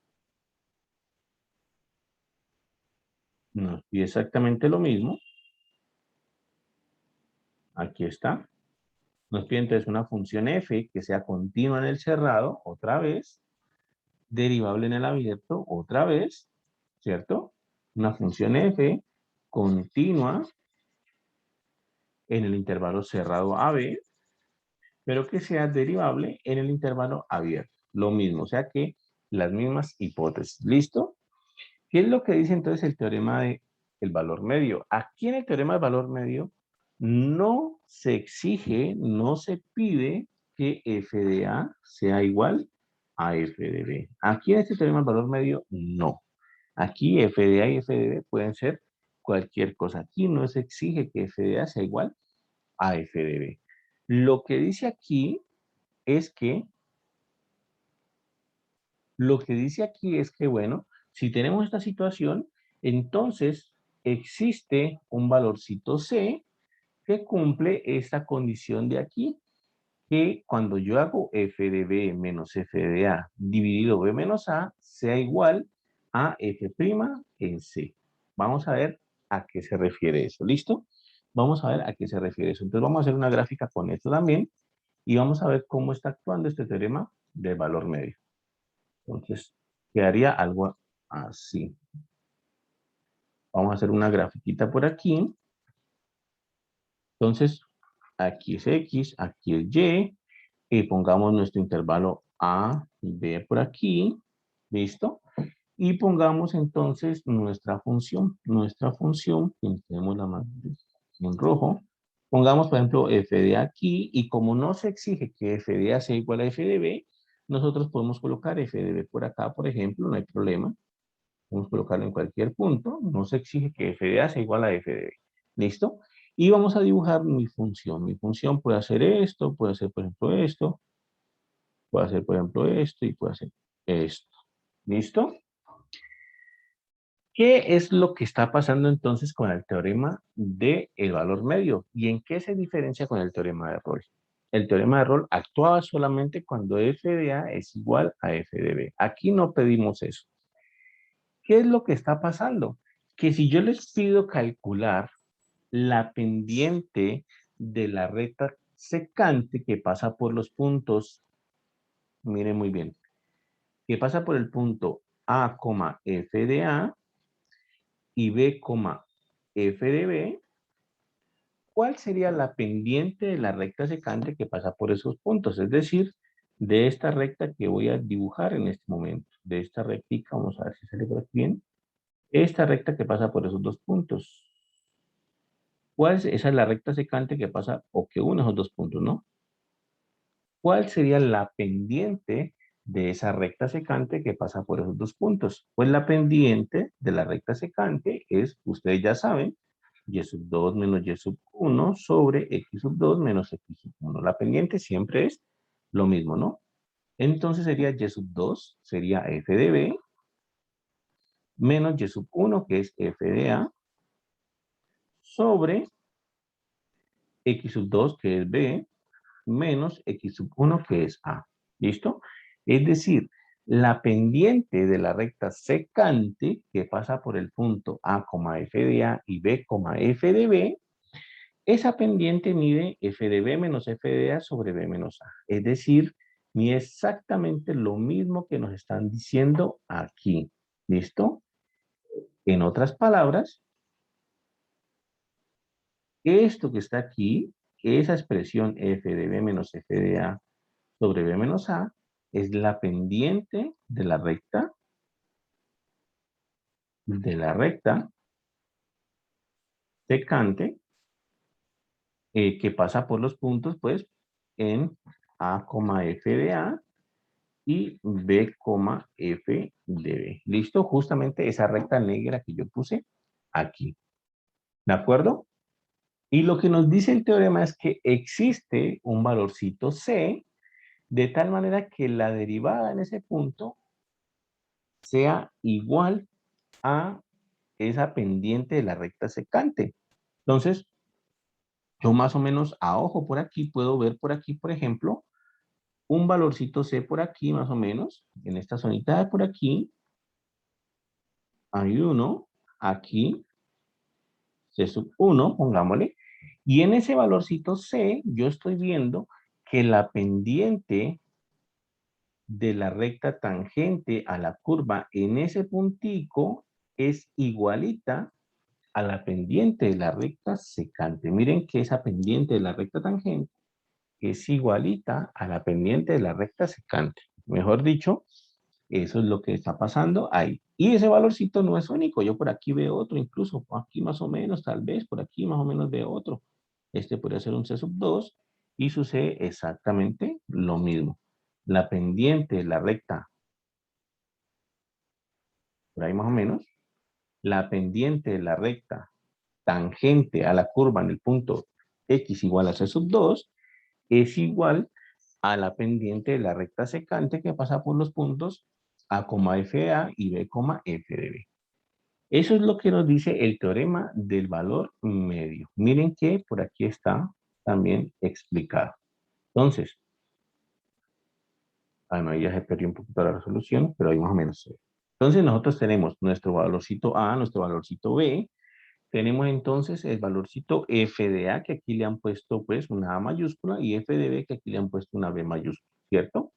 Speaker 1: Nos pide exactamente lo mismo. Aquí está. Nos pide entonces una función f que sea continua en el cerrado, otra vez. Derivable en el abierto, otra vez. ¿Cierto? Una función f continua en el intervalo cerrado AB, pero que sea derivable en el intervalo abierto. Lo mismo, o sea que las mismas hipótesis. ¿Listo? ¿Qué es lo que dice entonces el teorema del valor medio? Aquí en el teorema del valor medio no se exige, no se pide que f de A sea igual a f de B. Aquí en este teorema del valor medio, no. Aquí f de A y f de B pueden ser cualquier cosa. Aquí no se exige que f de A sea igual a f de B. Lo que dice aquí es que bueno, si tenemos esta situación, entonces existe un valorcito C que cumple esta condición de aquí, que cuando yo hago f de b menos f de a dividido b menos a, sea igual a f' en C. Vamos a ver a qué se refiere eso. ¿Listo? Vamos a ver a qué se refiere eso. Entonces vamos a hacer una gráfica con esto también y vamos a ver cómo está actuando este teorema del valor medio. Entonces, quedaría algo así. Vamos a hacer una grafiquita por aquí. Entonces, aquí es X, aquí es Y. Y pongamos nuestro intervalo A y B por aquí. ¿Listo? Y pongamos entonces nuestra función. Nuestra función, tenemos la más en rojo. Pongamos, por ejemplo, f de aquí. Y como no se exige que f de A sea igual a f de B, nosotros podemos colocar f de B por acá, por ejemplo, no hay problema. Podemos colocarlo en cualquier punto. No se exige que f de A sea igual a f de B. ¿Listo? Y vamos a dibujar mi función. Mi función puede hacer esto, puede hacer, por ejemplo, esto. Puede hacer, por ejemplo, esto y puede hacer esto. ¿Listo? ¿Qué es lo que está pasando entonces con el teorema del valor medio? ¿Y en qué se diferencia con el teorema de Rolle? El teorema de Rolle actuaba solamente cuando f de A es igual a f de B. Aquí no pedimos eso. ¿Qué es lo que está pasando? Que si yo les pido calcular la pendiente de la recta secante que pasa por los puntos, miren muy bien, que pasa por el punto A, f de A y B, f de B, ¿cuál sería la pendiente de la recta secante que pasa por esos puntos? Es decir, de esta recta que voy a dibujar en este momento. De esta rectica, vamos a ver si sale por aquí bien. Esta recta que pasa por esos dos puntos. ¿Cuál es? Esa es la recta secante que pasa o que une esos dos puntos, ¿no? ¿Cuál sería la pendiente de esa recta secante que pasa por esos dos puntos. Pues la pendiente de la recta secante es, ustedes ya saben, y sub 2 menos y sub 1 sobre x sub 2 menos x sub 1. La pendiente siempre es lo mismo, ¿no? Entonces sería y sub 2, sería f de b, menos y sub 1, que es f de a, sobre x sub 2, que es b, menos x sub 1, que es a. ¿Listo? Es decir, la pendiente de la recta secante que pasa por el punto a, f de a y b, f de b, esa pendiente mide f de b menos f de a sobre b menos a. Es decir, mide exactamente lo mismo que nos están diciendo aquí. ¿Listo? En otras palabras, esto que está aquí, esa expresión f de b menos f de a sobre b menos a, es la pendiente de la recta secante que pasa por los puntos, pues, en a, f de a y b, f de b. ¿Listo? Justamente esa recta negra que yo puse aquí. ¿De acuerdo? Y lo que nos dice el teorema es que existe un valorcito c, de tal manera que la derivada en ese punto sea igual a esa pendiente de la recta secante. Entonces, yo más o menos a ojo por aquí puedo ver por aquí, por ejemplo, un valorcito C por aquí más o menos, en esta zonita de por aquí, hay uno, aquí, C sub 1, pongámosle, y en ese valorcito C yo estoy viendo que la pendiente de la recta tangente a la curva en ese puntico es igualita a la pendiente de la recta secante. Miren que esa pendiente de la recta tangente es igualita a la pendiente de la recta secante. Mejor dicho, eso es lo que está pasando ahí. Y ese valorcito no es único. Yo por aquí veo otro, incluso por aquí más o menos, tal vez, por aquí más o menos veo otro. Este podría ser un C sub 2 y sucede exactamente lo mismo. La pendiente de la recta, por ahí más o menos, la pendiente de la recta tangente a la curva en el punto X igual a C sub 2 es igual a la pendiente de la recta secante que pasa por los puntos A, f de a y B, f de b. Eso es lo que nos dice el teorema del valor medio. Miren que por aquí está también explicado. Entonces, no, ahí ya se perdió un poquito la resolución, pero ahí más o menos se ve. Entonces nosotros tenemos nuestro valorcito A, nuestro valorcito B. Tenemos entonces el valorcito f de a, que aquí le han puesto pues una A mayúscula, y f de b, que aquí le han puesto una B mayúscula, ¿cierto?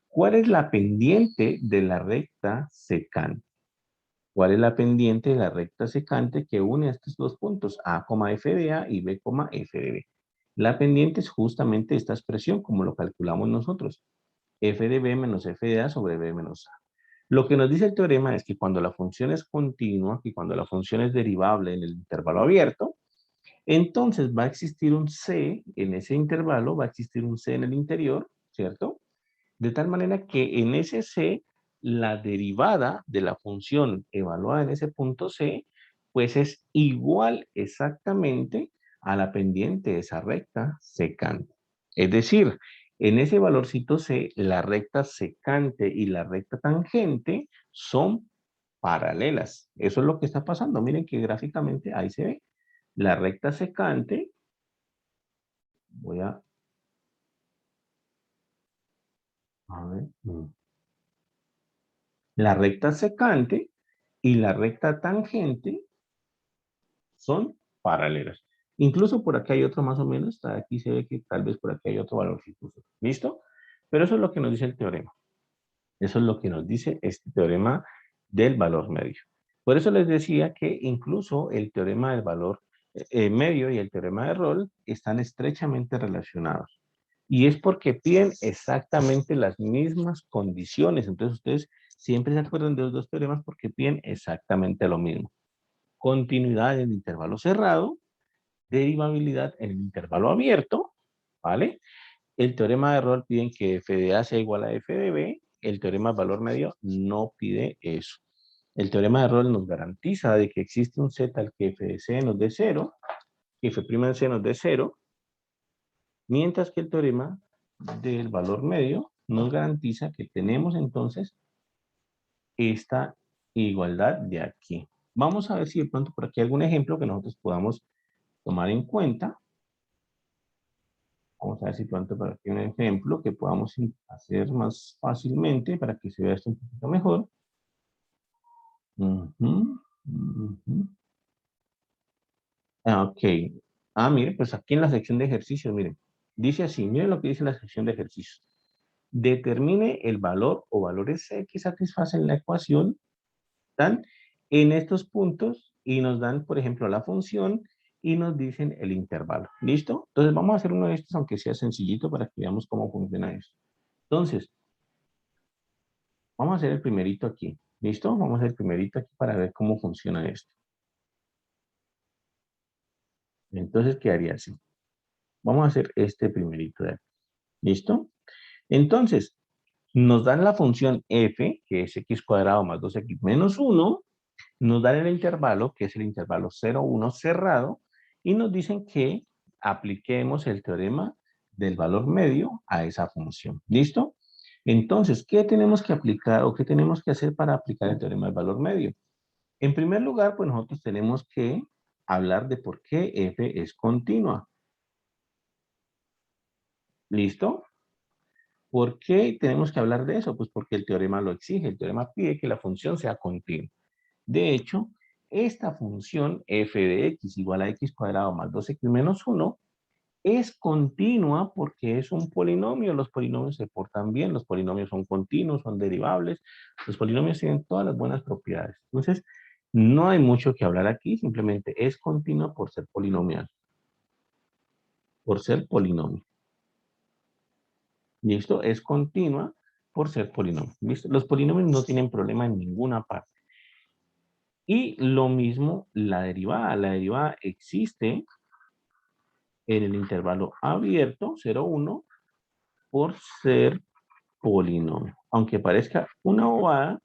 Speaker 1: ¿Cuál es la pendiente de la recta secante? ¿Cuál es la pendiente de la recta secante que une estos dos puntos? A, f de a y B, f de b. La pendiente es justamente esta expresión, como lo calculamos nosotros. F de b menos f de a sobre b menos a. Lo que nos dice el teorema es que cuando la función es continua y cuando la función es derivable en el intervalo abierto, entonces va a existir un c en ese intervalo, va a existir un c en el interior, ¿cierto? De tal manera que en ese c, la derivada de la función evaluada en ese punto c, pues es igual exactamente a la pendiente de esa recta secante. Es decir, en ese valorcito c, la recta secante y la recta tangente son paralelas. Eso es lo que está pasando. Miren que gráficamente ahí se ve. La recta secante, voy a ver. La recta secante y la recta tangente son paralelas. Incluso por aquí hay otro más o menos. Aquí se ve que tal vez por aquí hay otro valorcito. ¿Listo? Pero eso es lo que nos dice el teorema. Eso es lo que nos dice este teorema del valor medio. Por eso les decía que incluso el teorema del valor medio y el teorema de Rolle están estrechamente relacionados. Y es porque piden exactamente las mismas condiciones. Entonces ustedes siempre se acuerdan de los dos teoremas porque piden exactamente lo mismo. Continuidad en el intervalo cerrado, derivabilidad en el intervalo abierto, ¿vale? El teorema de Rolle piden que f de a sea igual a f de b el teorema del valor medio no pide eso. El teorema de Rolle nos garantiza de que existe un z al que f de c nos dé 0, que f' de c nos dé 0, mientras que el teorema del valor medio nos garantiza que tenemos entonces esta igualdad de aquí. Vamos a ver si de pronto por aquí hay algún ejemplo que nosotros podamos tomar en cuenta. Vamos a ver si pronto por aquí hay un ejemplo que podamos hacer más fácilmente para que se vea esto un poquito mejor. Ok. Mire, pues aquí en la sección de ejercicios, miren. Dice así, miren lo que dice la sección de ejercicios. Determine el valor o valores C que satisfacen la ecuación, dan en estos puntos y nos dan, por ejemplo, la función y nos dicen el intervalo. ¿Listo? Entonces vamos a hacer uno de estos, aunque sea sencillito, para que veamos cómo funciona eso. Entonces, vamos a hacer el primerito aquí. ¿Listo? Vamos a hacer el primerito aquí para ver cómo funciona esto. Entonces quedaría así. Vamos a hacer este primerito de aquí. ¿Listo? Entonces, nos dan la función f, que es x cuadrado más 2x menos 1, nos dan el intervalo, que es el intervalo 0, 1 cerrado, y nos dicen que apliquemos el teorema del valor medio a esa función. ¿Listo? Entonces, ¿qué tenemos que aplicar o qué tenemos que hacer para aplicar el teorema del valor medio? En primer lugar, pues nosotros tenemos que hablar de por qué f es continua. ¿Listo? ¿Por qué tenemos que hablar de eso? Pues porque el teorema lo exige. El teorema pide que la función sea continua. De hecho, esta función f de x igual a x cuadrado más 2x menos 1 es continua porque es un polinomio. Los polinomios se portan bien, los polinomios son continuos, son derivables, los polinomios tienen todas las buenas propiedades. Entonces, no hay mucho que hablar aquí, simplemente es continua por ser polinomial. Por ser polinomio. ¿Listo? Es continua por ser polinomio. ¿Listo? Los polinomios no tienen problema en ninguna parte. Y lo mismo la derivada. La derivada existe en el intervalo abierto, 0, 1, por ser polinomio. Aunque parezca una bobada,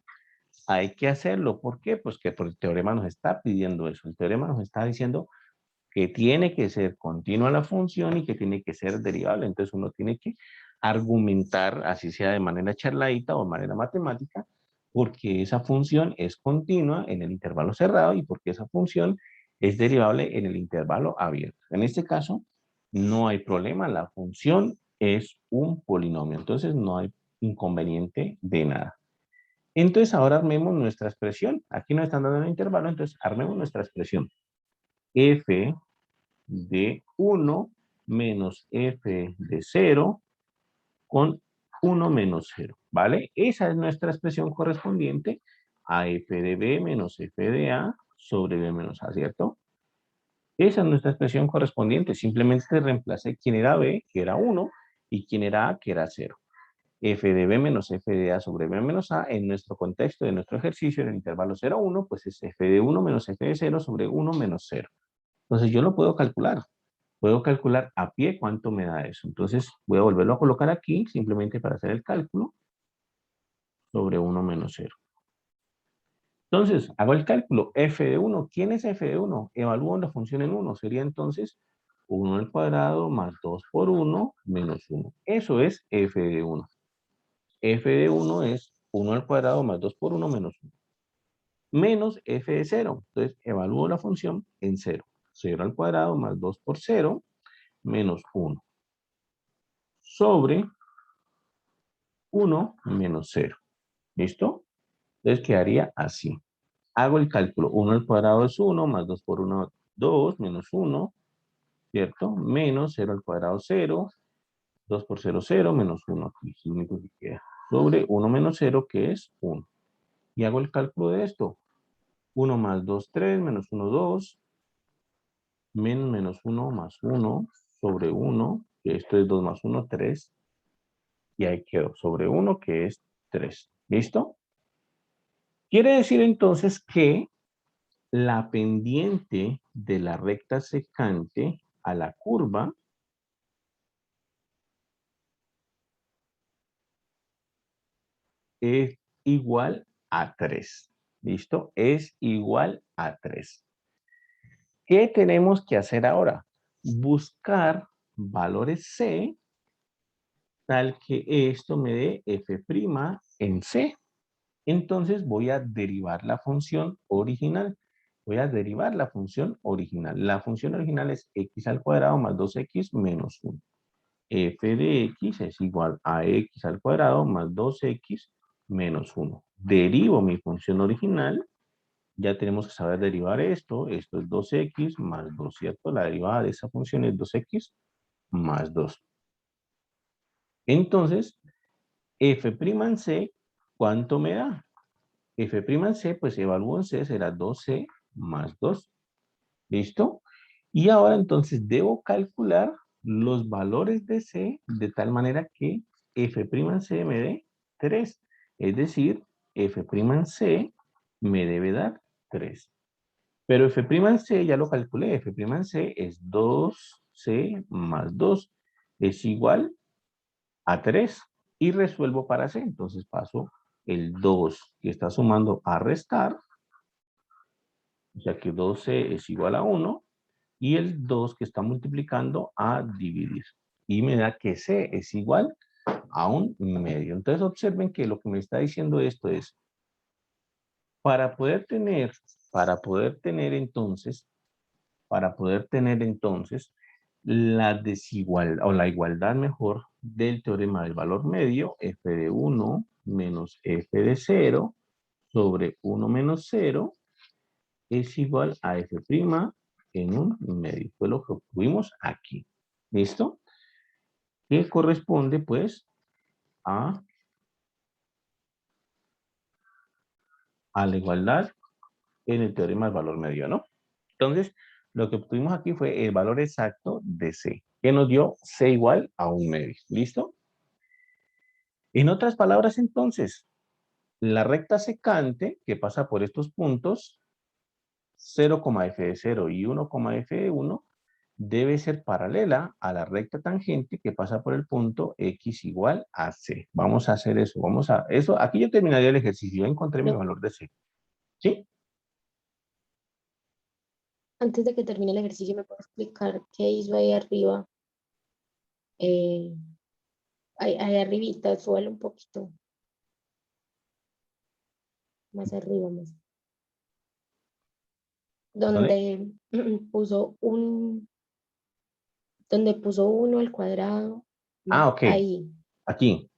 Speaker 1: hay que hacerlo. ¿Por qué? Pues que por el teorema nos está pidiendo eso. El teorema nos está diciendo que tiene que ser continua la función y que tiene que ser derivable. Entonces uno tiene que argumentar, así sea de manera charladita o de manera matemática, porque esa función es continua en el intervalo cerrado y porque esa función es derivable en el intervalo abierto. En este caso, no hay problema, la función es un polinomio, entonces no hay inconveniente de nada. Entonces ahora armemos nuestra expresión. Aquí nos están dando el intervalo, entonces armemos nuestra expresión. F de 1 menos f de 0 con 1 menos 0, ¿vale? Esa es nuestra expresión correspondiente a f de b menos f de a sobre b menos a, ¿cierto? Esa es nuestra expresión correspondiente. Simplemente reemplacé quién era b, que era 1, y quién era a, que era 0. F de b menos f de a sobre b menos a, en nuestro contexto de nuestro ejercicio, en el intervalo 0, 1, pues es f de 1 menos f de 0 sobre 1 menos 0. Entonces yo lo puedo calcular. Puedo calcular a pie cuánto me da eso. Entonces voy a volverlo a colocar aquí, simplemente para hacer el cálculo, sobre 1 menos 0. Entonces, hago el cálculo, f de 1. ¿Quién es f de 1? Evalúo la función en 1. Sería entonces 1 al cuadrado más 2 por 1 menos 1. Eso es f de 1. F de 1 es 1 al cuadrado más 2 por 1 menos 1. Menos f de 0. Entonces, evalúo la función en 0. 0 al cuadrado más 2 por 0 menos 1. Sobre 1 menos 0. ¿Listo? Entonces quedaría así. Hago el cálculo. 1 al cuadrado es 1, más 2 por 1, 2, menos 1, ¿cierto? Menos 0 al cuadrado, 0. 2 por 0, 0, menos 1. Aquí es lo único que queda. Sobre 1 menos 0, que es 1. Y hago el cálculo de esto. 1 más 2, 3, menos 1, 2. Menos 1 más 1 sobre 1, que esto es 2 más 1, 3. Y ahí quedó. Sobre 1, que es 3. ¿Listo? Quiere decir entonces que la pendiente de la recta secante a la curva es igual a 3. ¿Listo? Es igual a 3. ¿Qué tenemos que hacer ahora? Buscar valores C tal que esto me dé f' en C. Entonces voy a derivar la función original. Voy a derivar la función original. La función original es x al cuadrado más 2x menos 1. F de x es igual a x al cuadrado más 2x menos 1. Derivo mi función original. Ya tenemos que saber derivar esto. Esto es 2x más 2, ¿cierto? La derivada de esa función es 2x más 2. Entonces, f' en C, ¿cuánto me da? F' en C, pues evalúo en C, será 2C más 2. ¿Listo? Y ahora entonces debo calcular los valores de C de tal manera que f' en C me dé 3. Es decir, f' en C me debe dar 3. Pero f' en C ya lo calculé. F' en C es 2C más 2. Es igual a 3. Y resuelvo para C. Entonces paso el 2 que está sumando a restar. O sea que 12 es igual a 1. Y el 2 que está multiplicando a dividir. Y me da que C es igual a 1/2. Entonces observen que lo que me está diciendo esto es, para poder tener entonces la desigualdad o la igualdad mejor del teorema del valor medio, f de 1 menos f de 0 sobre 1 menos 0 es igual a f' en 1/2. Fue lo que obtuvimos aquí. ¿Listo? Que corresponde pues a la igualdad en el teorema del valor medio, ¿no? Entonces, lo que obtuvimos aquí fue el valor exacto de C, que nos dio C igual a 1/2. ¿Listo? En otras palabras, entonces, la recta secante que pasa por estos puntos, 0,f de 0 y 1,f de 1, debe ser paralela a la recta tangente que pasa por el punto x igual a C. Vamos a hacer eso. Aquí yo terminaría el ejercicio. Ya encontré mi
Speaker 2: No,
Speaker 1: valor de C. ¿Sí?
Speaker 2: antes de que termine el ejercicio, ¿me puedo explicar qué hizo ahí arriba? Eh, ahí arribita, suele un poquito más arriba, más.
Speaker 1: ¿Dónde?
Speaker 2: Donde donde puso 1 al cuadrado,
Speaker 1: Ah, ok.
Speaker 2: ahí,
Speaker 1: Aquí.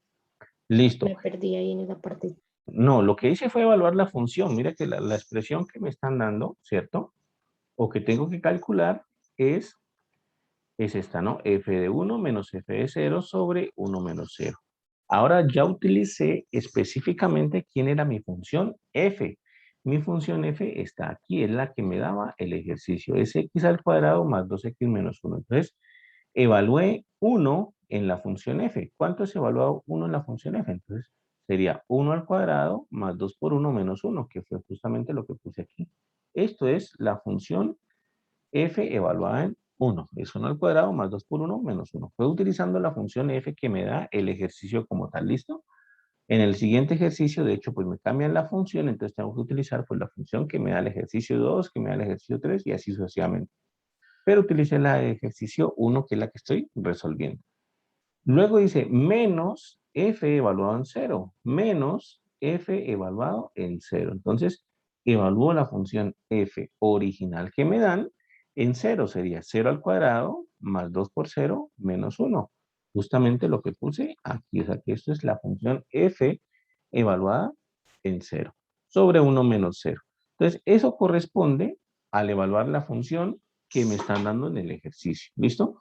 Speaker 1: Listo.
Speaker 2: me perdí ahí en esa parte.
Speaker 1: No, lo que hice fue evaluar la función. Mira que la expresión que me están dando, ¿cierto? O que tengo que calcular es esta, ¿no? F de 1 menos f de 0 sobre 1 menos 0. Ahora ya utilicé específicamente quién era mi función f. Mi función f está aquí, es la que me daba el ejercicio. Es x al cuadrado más 2x menos 1. Entonces, evalué 1 en la función f. ¿Cuánto es evaluado 1 en la función f? Entonces, sería 1 al cuadrado más 2 por 1 menos 1, que fue justamente lo que puse aquí. Esto es la función f evaluada en 1. Es 1 al cuadrado más 2 por 1 menos 1. Fue utilizando la función f que me da el ejercicio como tal. ¿Listo? En el siguiente ejercicio, de hecho, pues me cambian la función, entonces tengo que utilizar pues la función que me da el ejercicio 2, que me da el ejercicio 3 y así sucesivamente. Pero utilicé la de ejercicio 1, que es la que estoy resolviendo. Luego dice menos f evaluado en 0, menos f evaluado en 0. Entonces, evalúo la función f original que me dan en 0. Sería 0 al cuadrado más 2 por 0 menos 1. Justamente lo que puse aquí. O sea que esto es la función f evaluada en 0 sobre 1 menos 0. Entonces, eso corresponde al evaluar la función que me están dando en el ejercicio. ¿Listo?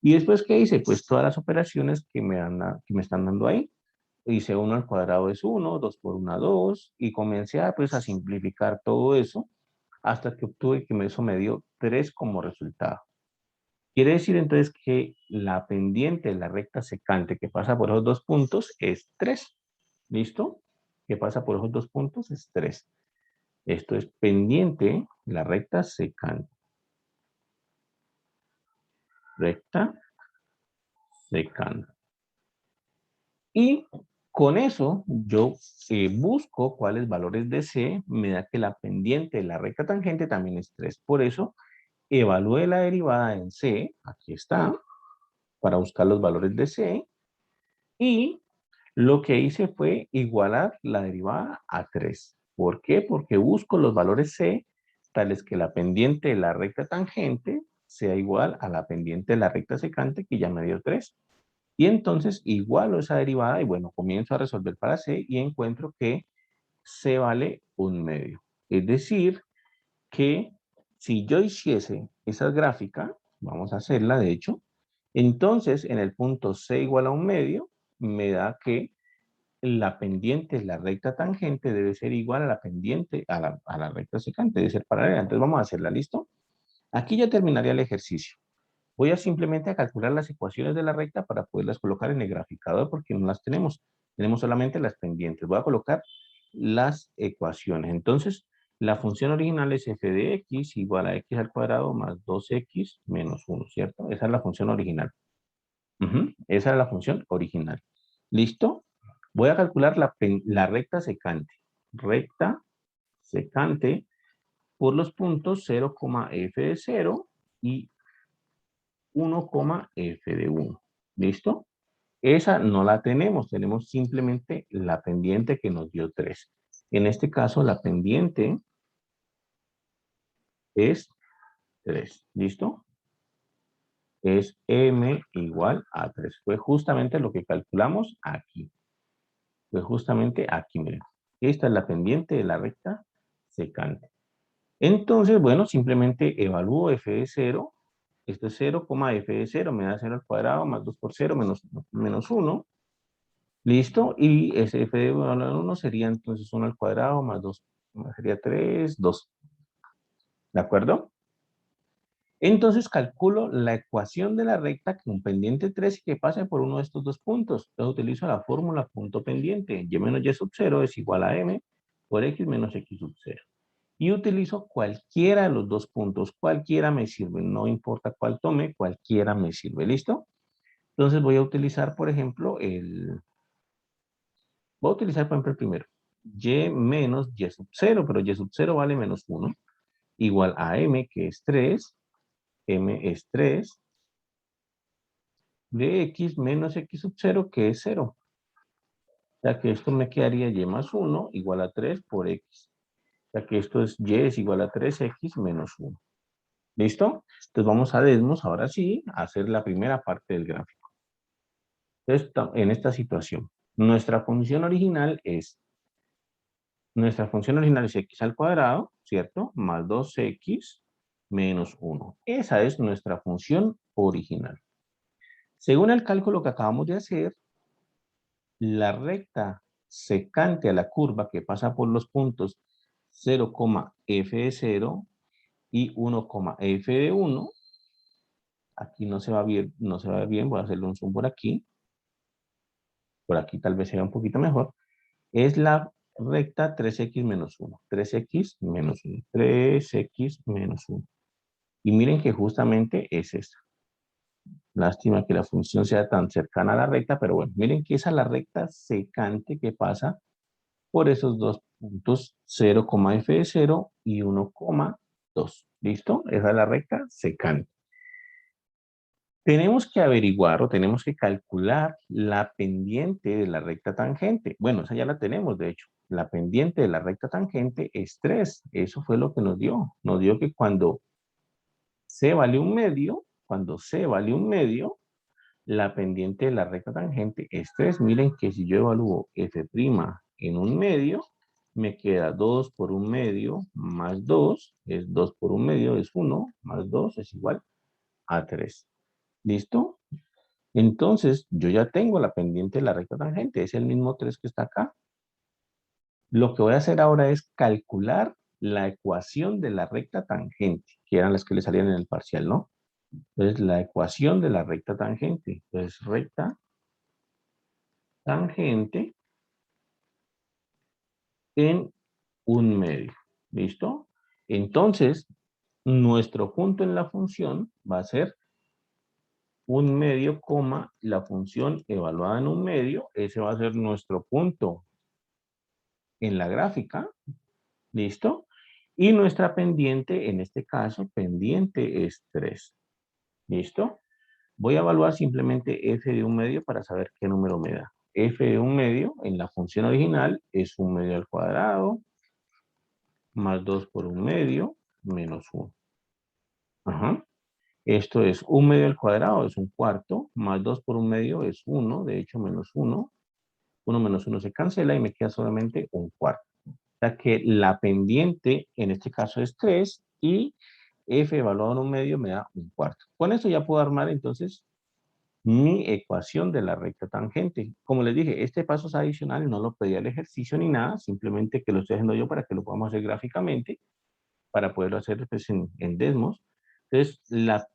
Speaker 1: Y después, ¿qué hice? Pues todas las operaciones que me están dando ahí. Hice 1 al cuadrado es 1, 2 por 1, 2, y comencé pues, a simplificar todo eso hasta que obtuve que eso me dio 3 como resultado. Quiere decir entonces que la pendiente de la recta secante que pasa por esos dos puntos es 3. ¿Listo? Que pasa por esos dos puntos es 3. Esto es pendiente, la recta secante. Recta secante. Y Con eso, yo busco cuáles valores de C me da que la pendiente de la recta tangente también es 3. Por eso, evalué la derivada en C, aquí está, para buscar los valores de C, y lo que hice fue igualar la derivada a 3. ¿Por qué? Porque busco los valores C tales que la pendiente de la recta tangente sea igual a la pendiente de la recta secante que ya me dio 3. Y entonces igualo esa derivada y bueno, comienzo a resolver para C y encuentro que C vale 1/2. Es decir, que si yo hiciese esa gráfica, vamos a hacerla de hecho, entonces en el punto C igual a 1/2 me da que la pendiente, la recta tangente debe ser igual a la pendiente, a la recta secante, debe ser paralela. Entonces vamos a hacerla, ¿listo? Aquí ya terminaría el ejercicio. Voy a simplemente a calcular las ecuaciones de la recta para poderlas colocar en el graficador porque no las tenemos. Tenemos solamente las pendientes. Voy a colocar las ecuaciones. Entonces, la función original es f de x igual a x al cuadrado más 2x menos 1, ¿cierto? Esa es la función original. Esa es la función original. ¿Listo? Voy a calcular la recta secante. Recta secante por los puntos 0, f de 0 y 1, f de 1. ¿Listo? Esa no la tenemos. Tenemos simplemente la pendiente que nos dio 3. En este caso, la pendiente es 3. ¿Listo? Es m igual a 3. Fue justamente lo que calculamos aquí. Fue justamente aquí, miren. Esta es la pendiente de la recta secante. Entonces, bueno, simplemente evalúo f de 0. Esto es 0, f de 0 me da 0 al cuadrado más 2 por 0 menos 1. ¿Listo? Y ese f de 1 sería entonces 1 al cuadrado más 2, sería 3, 2. ¿De acuerdo? Entonces calculo la ecuación de la recta con pendiente 3 y que pase por uno de estos dos puntos. Entonces utilizo la fórmula punto pendiente. Y menos y sub 0 es igual a m por x menos x sub 0. Y utilizo cualquiera de los dos puntos. Cualquiera me sirve. No importa cuál tome, cualquiera me sirve. ¿Listo? Entonces voy a utilizar, por ejemplo, voy a utilizar, por ejemplo, el primero. Y menos y sub 0, pero y sub 0 vale menos 1. Igual a m, que es 3. M es 3. De x menos x sub 0, que es 0. O sea que esto me quedaría y más 1 igual a 3 por x. O sea que esto es y es igual a 3x menos 1. ¿Listo? Entonces vamos a Desmos, ahora sí, a hacer la primera parte del gráfico. Entonces, en esta situación, nuestra función original es x al cuadrado, ¿cierto? Más 2x menos 1. Esa es nuestra función original. Según el cálculo que acabamos de hacer, la recta secante a la curva que pasa por los puntos 0, f de 0 y 1, f de 1, aquí no se va bien, voy a hacerle un zoom por aquí tal vez sea un poquito mejor, es la recta 3x menos 1, 3x menos 1, 3x menos 1. Y miren que justamente es esa. Lástima que la función sea tan cercana a la recta, pero bueno, miren que esa es la recta secante que pasa por esos dos puntos 0, f de 0 y 1, 2. ¿Listo? Esa es la recta secante. Tenemos que averiguar o tenemos que calcular la pendiente de la recta tangente. Bueno, esa ya la tenemos, de hecho. La pendiente de la recta tangente es 3. Eso fue lo que nos dio. Nos dio que cuando C vale 1/2, la pendiente de la recta tangente es 3. Miren que si yo evalúo f' en 1/2, me queda 2 por 1/2 más 2, es 2 por 1/2 es 1, más 2 es igual a 3. ¿Listo? Entonces, yo ya tengo la pendiente de la recta tangente, es el mismo 3 que está acá. Lo que voy a hacer ahora es calcular la ecuación de la recta tangente, que eran las que le salían en el parcial, ¿no? Entonces, la ecuación de la recta tangente. Entonces, recta tangente en 1/2. ¿Listo? Entonces, nuestro punto en la función va a ser un medio, coma, la función evaluada en un medio, ese va a ser nuestro punto en la gráfica, ¿listo? Y nuestra pendiente, en este caso, pendiente es 3, ¿listo? Voy a evaluar simplemente f de un medio para saber qué número me da. F de un medio en la función original es un medio al cuadrado más 2 por un medio menos 1. Ajá. Esto es un medio al cuadrado, es un cuarto, más 2 por un medio es 1, de hecho menos 1. 1 menos 1 se cancela y me queda solamente un cuarto. O sea que la pendiente en este caso es 3 y f evaluado en un medio me da un cuarto. Con esto ya puedo armar entonces mi ecuación de la recta tangente. Como les dije, este paso es adicional, no lo pedía el ejercicio ni nada, simplemente que lo estoy haciendo yo para que lo podamos hacer gráficamente, para poderlo hacer pues, en Desmos. Entonces, la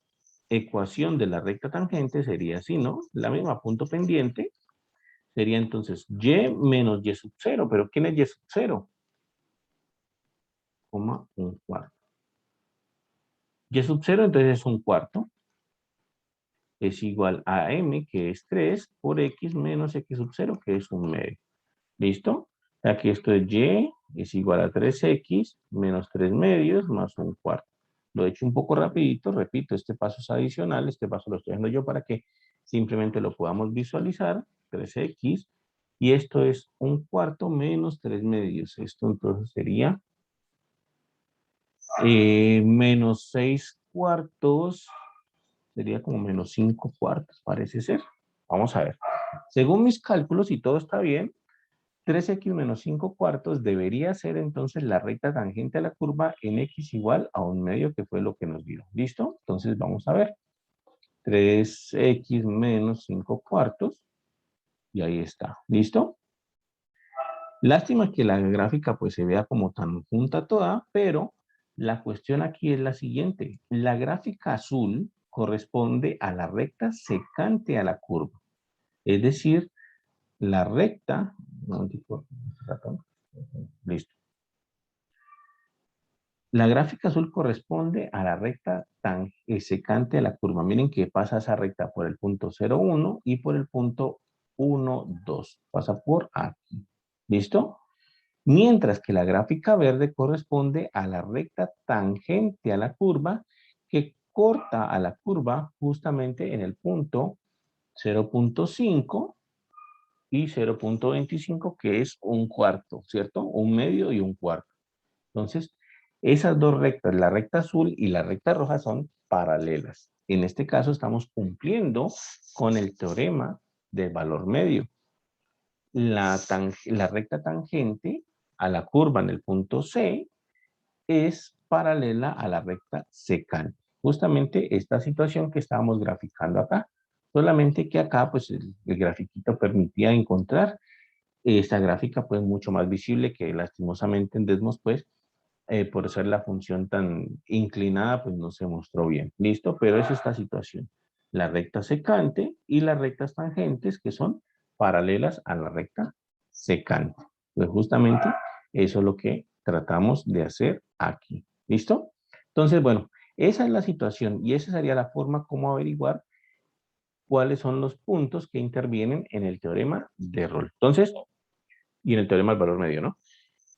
Speaker 1: ecuación de la recta tangente sería así, ¿no? La misma, punto pendiente, sería entonces y menos y sub 0, pero ¿quién es y sub 0? Coma un cuarto. Y sub 0 entonces es un cuarto, es igual a m, que es 3, por x menos x sub 0, que es un medio. ¿Listo? Aquí esto es y es igual a 3x menos 3 medios más un cuarto. Lo he hecho un poco rapidito, repito, este paso es adicional, este paso lo estoy haciendo yo para que simplemente lo podamos visualizar, 3x, y esto es un cuarto menos 3 medios. Esto entonces sería menos 6 cuartos, sería como menos 5 cuartos, parece ser. Vamos a ver. Según mis cálculos, si todo está bien, 3x menos 5 cuartos debería ser entonces la recta tangente a la curva en x igual a un medio, que fue lo que nos dio. ¿Listo? Entonces vamos a ver. 3x menos 5 cuartos. Y ahí está. ¿Listo? Lástima que la gráfica pues se vea como tan junta toda, pero la cuestión aquí es la siguiente. La gráfica azul corresponde a la recta secante a la curva. Es decir, la recta... Listo. La gráfica azul corresponde a la recta secante de la curva. Miren que pasa esa recta por el punto 0,1 y por el punto 1,2. Pasa por aquí. ¿Listo? Mientras que la gráfica verde corresponde a la recta tangente a la curva que corta a la curva justamente en el punto 0,5 y 0,25, que es un cuarto, ¿cierto? Un medio y un cuarto. Entonces, esas dos rectas, la recta azul y la recta roja, son paralelas. En este caso estamos cumpliendo con el teorema del valor medio. La recta tangente a la curva en el punto C es paralela a la recta secante. Justamente esta situación que estábamos graficando acá. Solamente que acá pues el grafiquito permitía encontrar esta gráfica pues mucho más visible, que lastimosamente en Desmos pues por ser la función tan inclinada, pues no se mostró bien. ¿Listo? Pero es esta situación. La recta secante y las rectas tangentes, que son paralelas a la recta secante. Pues justamente eso es lo que tratamos de hacer aquí. ¿Listo? Entonces, bueno, esa es la situación y esa sería la forma como averiguar cuáles son los puntos que intervienen en el teorema de Rolle. Entonces, y en el teorema del valor medio, ¿no?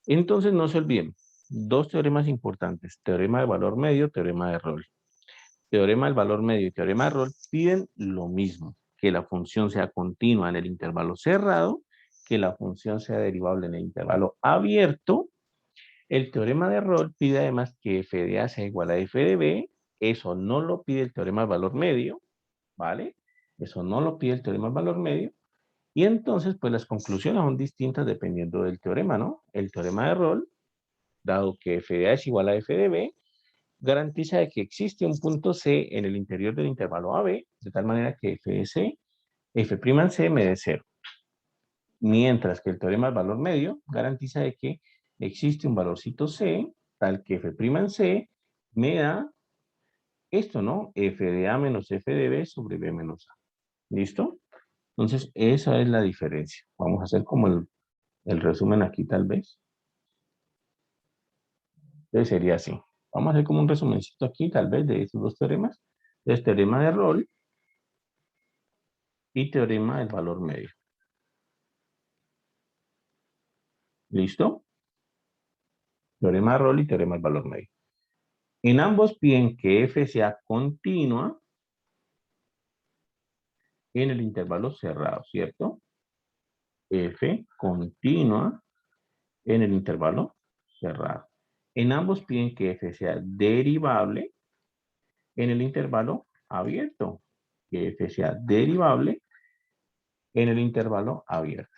Speaker 1: Entonces, no se olviden, dos teoremas importantes: teorema de valor medio, teorema de Rolle. Teorema del valor medio y teorema de Rolle piden lo mismo: que la función sea continua en el intervalo cerrado, que la función sea derivable en el intervalo abierto. El teorema de Rolle pide además que f de a sea igual a f de b. Eso no lo pide el teorema del valor medio, ¿vale? Eso no lo pide el teorema del valor medio. Y entonces, pues las conclusiones son distintas dependiendo del teorema, ¿no? El teorema de Rolle, dado que f de a es igual a f de b, garantiza de que existe un punto C en el interior del intervalo AB, de tal manera que f de c, f' en C me dé 0. Mientras que el teorema del valor medio garantiza de que existe un valorcito C, tal que f' en C me da esto, ¿no? F de A menos F de B sobre B menos A. ¿Listo? Entonces, esa es la diferencia. Vamos a hacer como el resumen aquí, tal vez. Entonces, sería así. Vamos a hacer como un resumencito aquí, tal vez, de esos dos teoremas. El teorema de Rolle y teorema del valor medio. ¿Listo? Teorema de Rolle y teorema del valor medio. En ambos piden que f sea continua en el intervalo cerrado, ¿cierto? F continua en el intervalo cerrado. En ambos piden que f sea derivable en el intervalo abierto. Que f sea derivable en el intervalo abierto.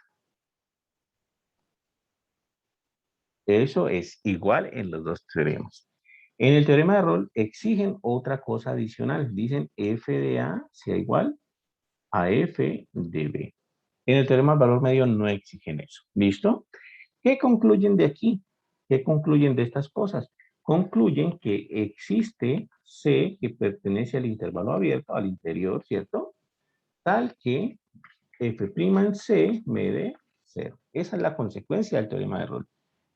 Speaker 1: Eso es igual en los dos teoremas. En el teorema de Rolle exigen otra cosa adicional. Dicen f de A sea igual a f de B. En el teorema del valor medio no exigen eso. ¿Listo? ¿Qué concluyen de aquí? ¿Qué concluyen de estas cosas? Concluyen que existe C que pertenece al intervalo abierto, al interior, ¿cierto? Tal que f' en C me dé 0. Esa es la consecuencia del teorema de Rolle.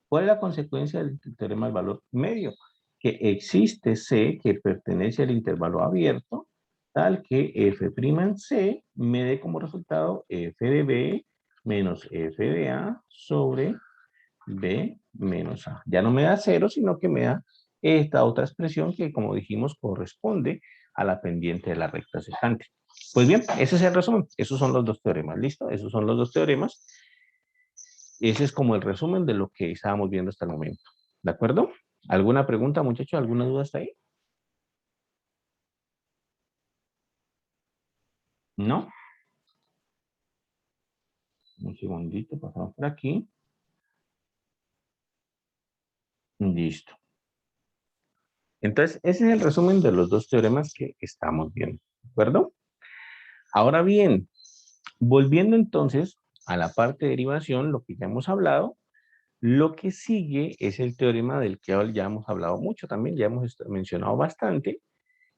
Speaker 1: ¿Cuál es la consecuencia del teorema del valor medio? Que existe C que pertenece al intervalo abierto, tal que f' en C me dé como resultado f de B menos f de A sobre B menos A. Ya no me da 0, sino que me da esta otra expresión que, como dijimos, corresponde a la pendiente de la recta secante. Pues bien, ese es el resumen. Esos son los dos teoremas. ¿Listo? Esos son los dos teoremas. Ese es como el resumen de lo que estábamos viendo hasta el momento. ¿De acuerdo? ¿Alguna pregunta, muchachos? ¿Alguna duda hasta ahí? ¿No? Un segundito, pasamos por aquí. Listo. Entonces, ese es el resumen de los dos teoremas que estamos viendo. ¿De acuerdo? Ahora bien, volviendo entonces a la parte de derivación, lo que ya hemos hablado, lo que sigue es el teorema del que ya hemos hablado mucho también, ya hemos mencionado bastante,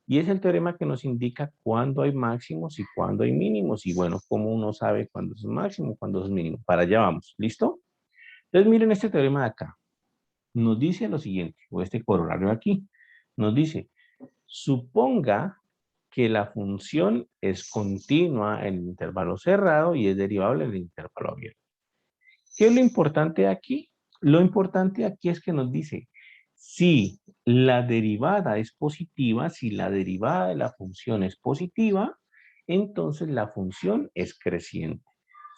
Speaker 1: y es el teorema que nos indica cuándo hay máximos y cuándo hay mínimos, y bueno, cómo uno sabe cuándo es máximo, cuándo es mínimo. Para allá vamos, ¿listo? Entonces miren este teorema de acá. Nos dice lo siguiente, o este corolario de aquí, nos dice, suponga que la función es continua en el intervalo cerrado y es derivable en el intervalo abierto. ¿Qué es lo importante aquí? Lo importante aquí es que nos dice, si la derivada es positiva, si la derivada de la función es positiva, entonces la función es creciente.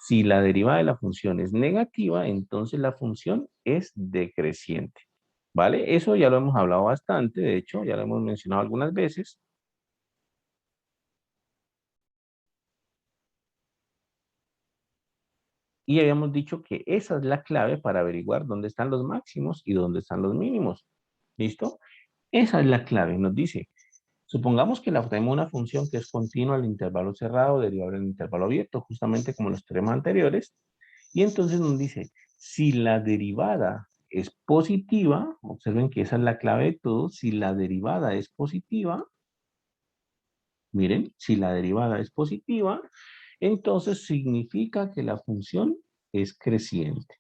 Speaker 1: Si la derivada de la función es negativa, entonces la función es decreciente. ¿Vale? Eso ya lo hemos hablado bastante, de hecho, ya lo hemos mencionado algunas veces. Y habíamos dicho que esa es la clave para averiguar dónde están los máximos y dónde están los mínimos. ¿Listo? Esa es la clave. Nos dice, supongamos que tenemos una función que es continua al intervalo cerrado, derivable en el intervalo abierto, justamente como los teoremas anteriores. Y entonces nos dice, si la derivada es positiva, observen que esa es la clave de todo, si la derivada es positiva, miren, si la derivada es positiva, entonces significa que la función es creciente.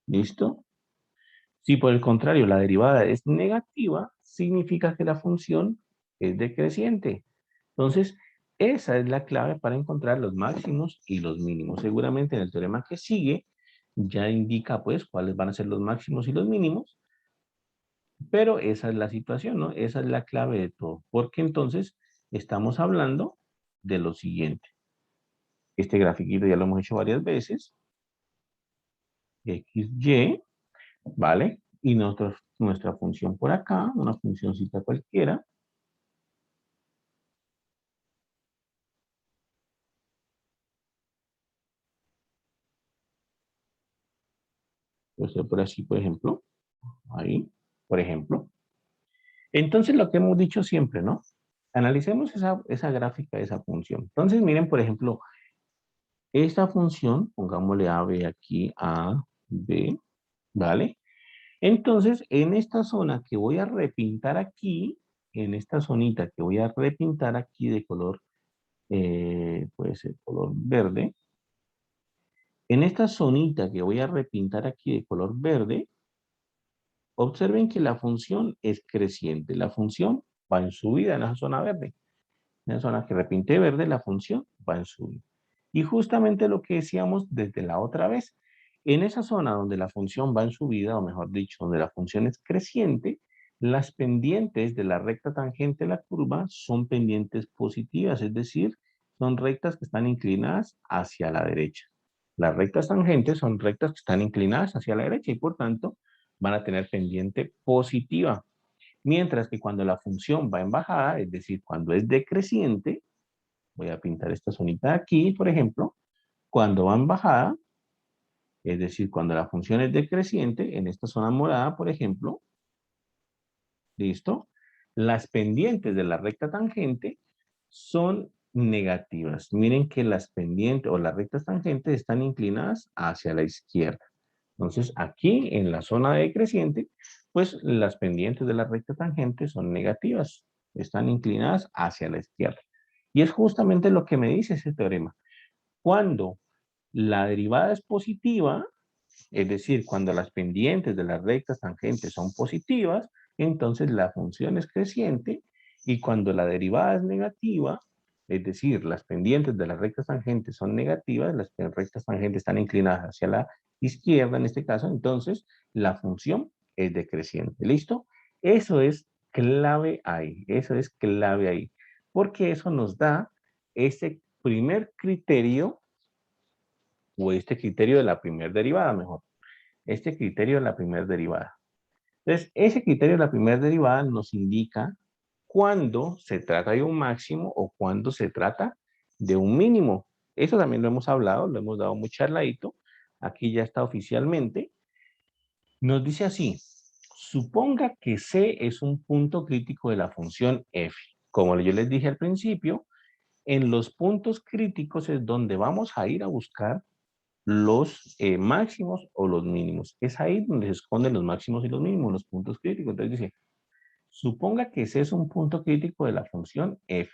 Speaker 1: ¿Listo? Si por el contrario la derivada es negativa, significa que la función es decreciente. Entonces, esa es la clave para encontrar los máximos y los mínimos. Seguramente en el teorema que sigue ya indica pues cuáles van a ser los máximos y los mínimos, pero esa es la situación, ¿no? Esa es la clave de todo, porque entonces estamos hablando de lo siguiente. Este grafiquito ya lo hemos hecho varias veces. XY, ¿vale? Y nuestra función por acá, una funcióncita cualquiera. Puede ser por así, por ejemplo. Ahí, por ejemplo. Entonces, lo que hemos dicho siempre, ¿no? Analicemos esa gráfica de esa función. Entonces, miren, por ejemplo, esta función, pongámosle A, B aquí, A, B, ¿vale? Entonces, en esta zona que voy a repintar aquí, en esta zonita que voy a repintar aquí de color, puede ser color verde, en esta zonita que voy a repintar aquí de color verde, observen que la función es creciente. La función va en subida en la zona verde. En la zona que repinté verde, la función va en subida. Y justamente lo que decíamos desde la otra vez, en esa zona donde la función va en subida, o mejor dicho, donde la función es creciente, las pendientes de la recta tangente a la curva son pendientes positivas, es decir, son rectas que están inclinadas hacia la derecha. Las rectas tangentes son rectas que están inclinadas hacia la derecha y por tanto van a tener pendiente positiva. Mientras que cuando la función va en bajada, es decir, cuando es decreciente, voy a pintar esta zonita aquí, por ejemplo, cuando va en bajada, es decir, cuando la función es decreciente, en esta zona morada, por ejemplo, ¿listo? Las pendientes de la recta tangente son negativas. Miren que las pendientes o las rectas tangentes están inclinadas hacia la izquierda. Entonces, aquí en la zona decreciente, pues las pendientes de la recta tangente son negativas. Están inclinadas hacia la izquierda. Y es justamente lo que me dice ese teorema. Cuando la derivada es positiva, es decir, cuando las pendientes de las rectas tangentes son positivas, entonces la función es creciente, y cuando la derivada es negativa, es decir, las pendientes de las rectas tangentes son negativas, las rectas tangentes están inclinadas hacia la izquierda en este caso, entonces la función es decreciente. ¿Listo? Eso es clave ahí, eso es clave ahí, porque eso nos da ese primer criterio, o este criterio de la primera derivada, mejor. Este criterio de la primera derivada. Entonces, ese criterio de la primera derivada nos indica cuándo se trata de un máximo o cuándo se trata de un mínimo. Eso también lo hemos hablado, lo hemos dado muy charladito. Aquí ya está oficialmente. Nos dice así: suponga que C es un punto crítico de la función f. Como yo les dije al principio, en los puntos críticos es donde vamos a ir a buscar los máximos o los mínimos. Es ahí donde se esconden los máximos y los mínimos, los puntos críticos. Entonces dice, suponga que ese es un punto crítico de la función f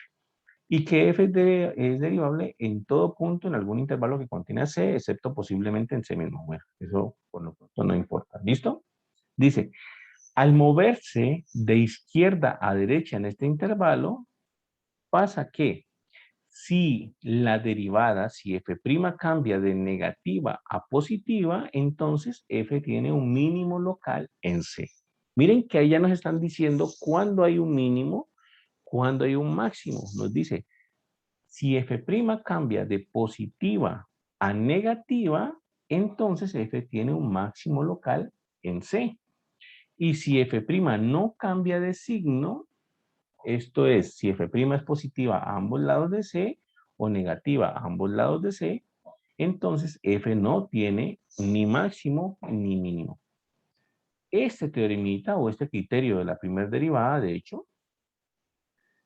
Speaker 1: y que f es derivable en todo punto en algún intervalo que contiene a c, excepto posiblemente en c mismo. Bueno, eso por lo pronto no importa. ¿Listo? Dice, al moverse de izquierda a derecha en este intervalo, pasa que si la derivada, si f' cambia de negativa a positiva, entonces f tiene un mínimo local en C. Miren que ahí ya nos están diciendo cuándo hay un mínimo, cuándo hay un máximo. Nos dice, si f' cambia de positiva a negativa, entonces f tiene un máximo local en C. Y si f' no cambia de signo, esto es, si f' es positiva a ambos lados de C o negativa a ambos lados de C, entonces f no tiene ni máximo ni mínimo. Este teoremita o este criterio de la primera derivada, de hecho,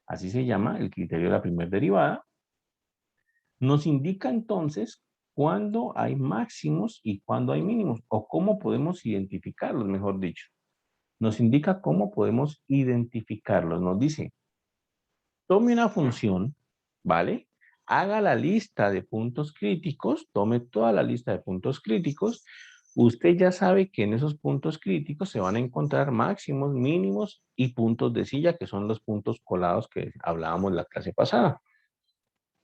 Speaker 1: así se llama el criterio de la primera derivada, nos indica entonces cuándo hay máximos y cuándo hay mínimos, o cómo podemos identificarlos, mejor dicho. Nos indica cómo podemos identificarlos. Nos dice, tome una función, ¿vale? Haga la lista de puntos críticos, tome toda la lista de puntos críticos. Usted ya sabe que en esos puntos críticos se van a encontrar máximos, mínimos y puntos de silla, que son los puntos colados que hablábamos la clase pasada.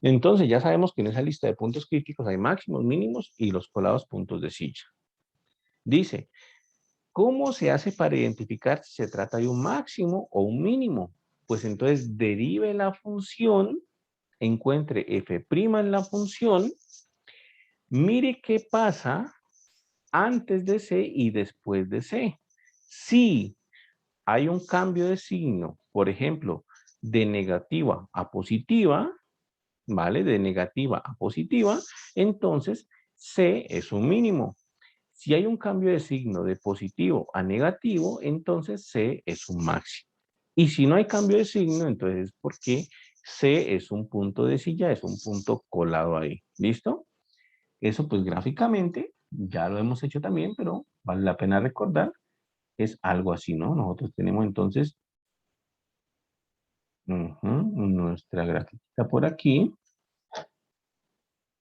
Speaker 1: Entonces ya sabemos que en esa lista de puntos críticos hay máximos, mínimos y los colados puntos de silla. Dice, ¿cómo se hace para identificar si se trata de un máximo o un mínimo? Pues entonces derive la función, encuentre f' en la función, mire qué pasa antes de C y después de C. Si hay un cambio de signo, por ejemplo, de negativa a positiva, ¿vale? De negativa a positiva, entonces C es un mínimo. Si hay un cambio de signo de positivo a negativo, entonces C es un máximo. Y si no hay cambio de signo, entonces porque C es un punto de silla, es un punto colado ahí. ¿Listo? Eso pues gráficamente ya lo hemos hecho también, pero vale la pena recordar, es algo así, ¿no? Nosotros tenemos entonces nuestra grafiquita por aquí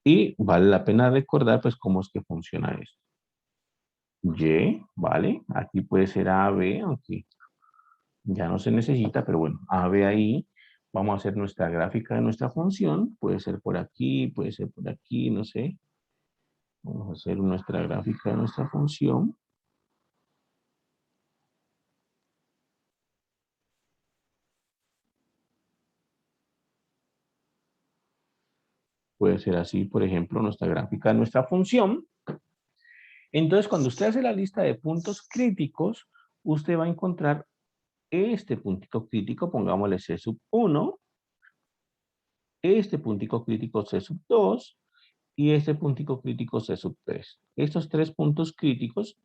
Speaker 1: y vale la pena recordar pues cómo es que funciona esto. Y, ¿vale? Aquí puede ser A, B, aunque ya no se necesita, pero bueno, A, B ahí. Vamos a hacer nuestra gráfica de nuestra función. Puede ser por aquí, no sé. Vamos a hacer nuestra gráfica de nuestra función. Puede ser así, por ejemplo, nuestra gráfica de nuestra función. Entonces, cuando usted hace la lista de puntos críticos, usted va a encontrar este puntito crítico, pongámosle C sub 1, este puntico crítico C sub 2 y este puntico crítico C sub 3. Estos tres puntos críticos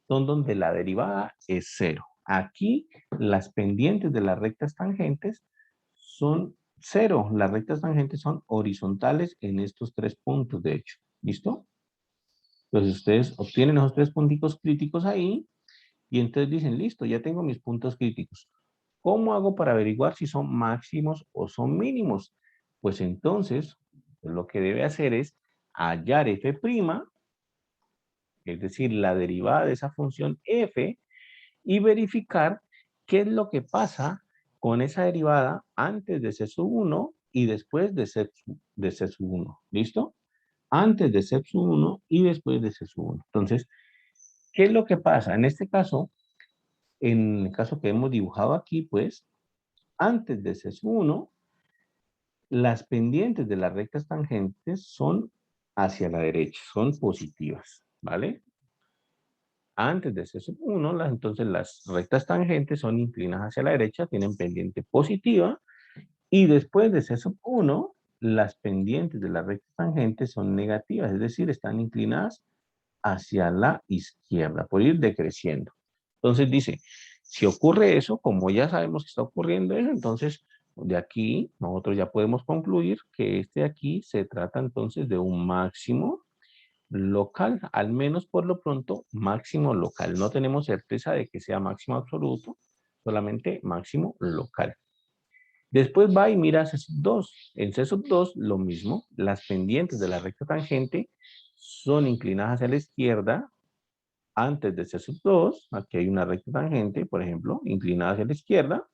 Speaker 1: son donde la derivada es 0. Aquí las pendientes de las rectas tangentes son 0. Las rectas tangentes son horizontales en estos tres puntos, de hecho. ¿Listo? Entonces ustedes obtienen esos tres punticos críticos ahí y entonces dicen, listo, ya tengo mis puntos críticos. ¿Cómo hago para averiguar si son máximos o son mínimos? Pues entonces, lo que debe hacer es hallar f', es decir, la derivada de esa función f, y verificar qué es lo que pasa con esa derivada antes de C sub 1 y después de C sub 1. ¿Listo? Antes de C sub 1 y después de C sub 1. Entonces, ¿qué es lo que pasa? En este caso, en el caso que hemos dibujado aquí, pues, antes de C sub 1, las pendientes de las rectas tangentes son hacia la derecha, son positivas, ¿vale? Antes de C sub 1, entonces las rectas tangentes son inclinadas hacia la derecha, tienen pendiente positiva, y después de C sub 1, las pendientes de las rectas tangentes son negativas, es decir, están inclinadas hacia la izquierda, por ir decreciendo. Entonces dice, si ocurre eso, como ya sabemos que está ocurriendo eso, entonces de aquí nosotros ya podemos concluir que este de aquí se trata entonces de un máximo local, al menos por lo pronto máximo local. No tenemos certeza de que sea máximo absoluto, solamente máximo local. Después va y mira C sub 2. En C sub 2 lo mismo, las pendientes de la recta tangente son inclinadas hacia la izquierda antes de C sub 2. Aquí hay una recta tangente, por ejemplo, inclinada hacia la izquierda.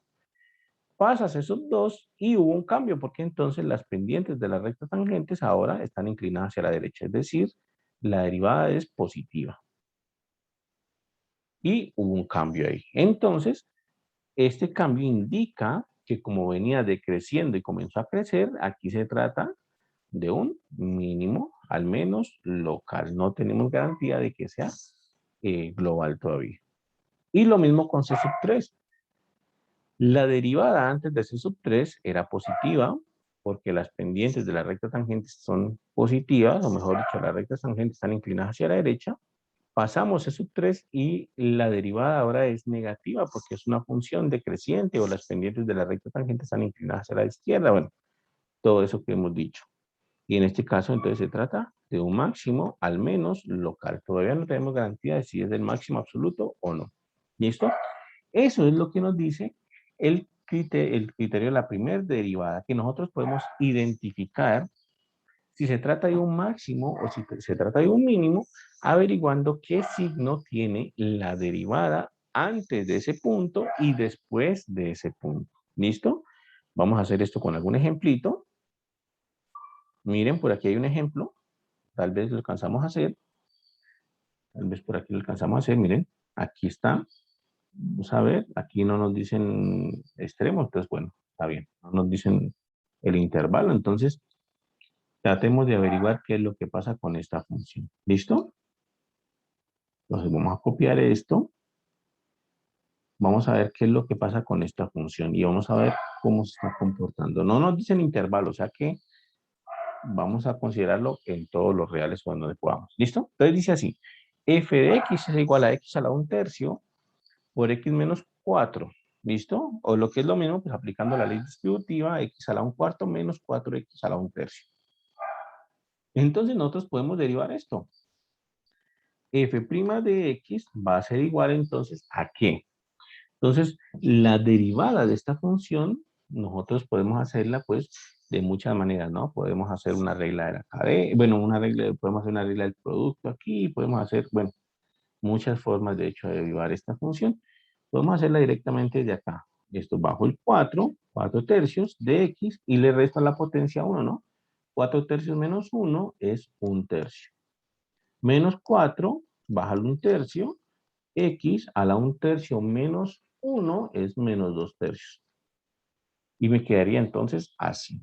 Speaker 1: Pasa a C sub 2 y hubo un cambio porque entonces las pendientes de las rectas tangentes ahora están inclinadas hacia la derecha, es decir, la derivada es positiva. Y hubo un cambio ahí. Entonces, este cambio indica que como venía decreciendo y comenzó a crecer, aquí se trata de un mínimo, al menos local. No tenemos garantía de que sea global todavía. Y lo mismo con C sub 3. La derivada antes de C sub 3 era positiva, porque las pendientes de la recta tangente son positivas, o mejor dicho, las rectas tangentes están inclinadas hacia la derecha. Pasamos C sub 3 y la derivada ahora es negativa, porque es una función decreciente, o las pendientes de la recta tangente están inclinadas hacia la izquierda. Bueno, todo eso que hemos dicho. Y en este caso, entonces, se trata de un máximo, al menos local. Todavía no tenemos garantía de si es del máximo absoluto o no. ¿Listo? Eso es lo que nos dice el criterio de la primera derivada, que nosotros podemos identificar si se trata de un máximo o si se trata de un mínimo, averiguando qué signo tiene la derivada antes de ese punto y después de ese punto. ¿Listo? Vamos a hacer esto con algún ejemplito. Miren, por aquí hay un ejemplo. Tal vez lo alcanzamos a hacer. Tal vez por aquí lo alcanzamos a hacer. Miren, aquí está. Vamos a ver, aquí no nos dicen extremos, entonces bueno, está bien. No nos dicen el intervalo, entonces tratemos de averiguar qué es lo que pasa con esta función. ¿Listo? Entonces vamos a copiar esto. Vamos a ver qué es lo que pasa con esta función y vamos a ver cómo se está comportando. No nos dicen intervalo, o sea que vamos a considerarlo en todos los reales cuando podamos. ¿Listo? Entonces dice así, f de x es igual a x a la 1/3 por x menos 4. ¿Listo? O lo que es lo mismo, pues aplicando la ley distributiva, x a la 1/4 menos 4x a la 1/3. Entonces nosotros podemos derivar esto. F' de x va a ser igual entonces a ¿qué? Entonces, la derivada de esta función, nosotros podemos hacerla pues de muchas maneras, ¿no? Podemos hacer una regla de la cadena, bueno, podemos hacer una regla del producto aquí, podemos hacer, bueno, muchas formas de hecho de derivar esta función. Podemos hacerla directamente de acá. Esto bajo el 4 tercios de x y le resta la potencia 1, ¿no? 4 tercios menos 1 es 1 tercio. Menos 4, bájalo 1 tercio, x a la 1 tercio menos 1 es menos 2 tercios. Y me quedaría entonces así.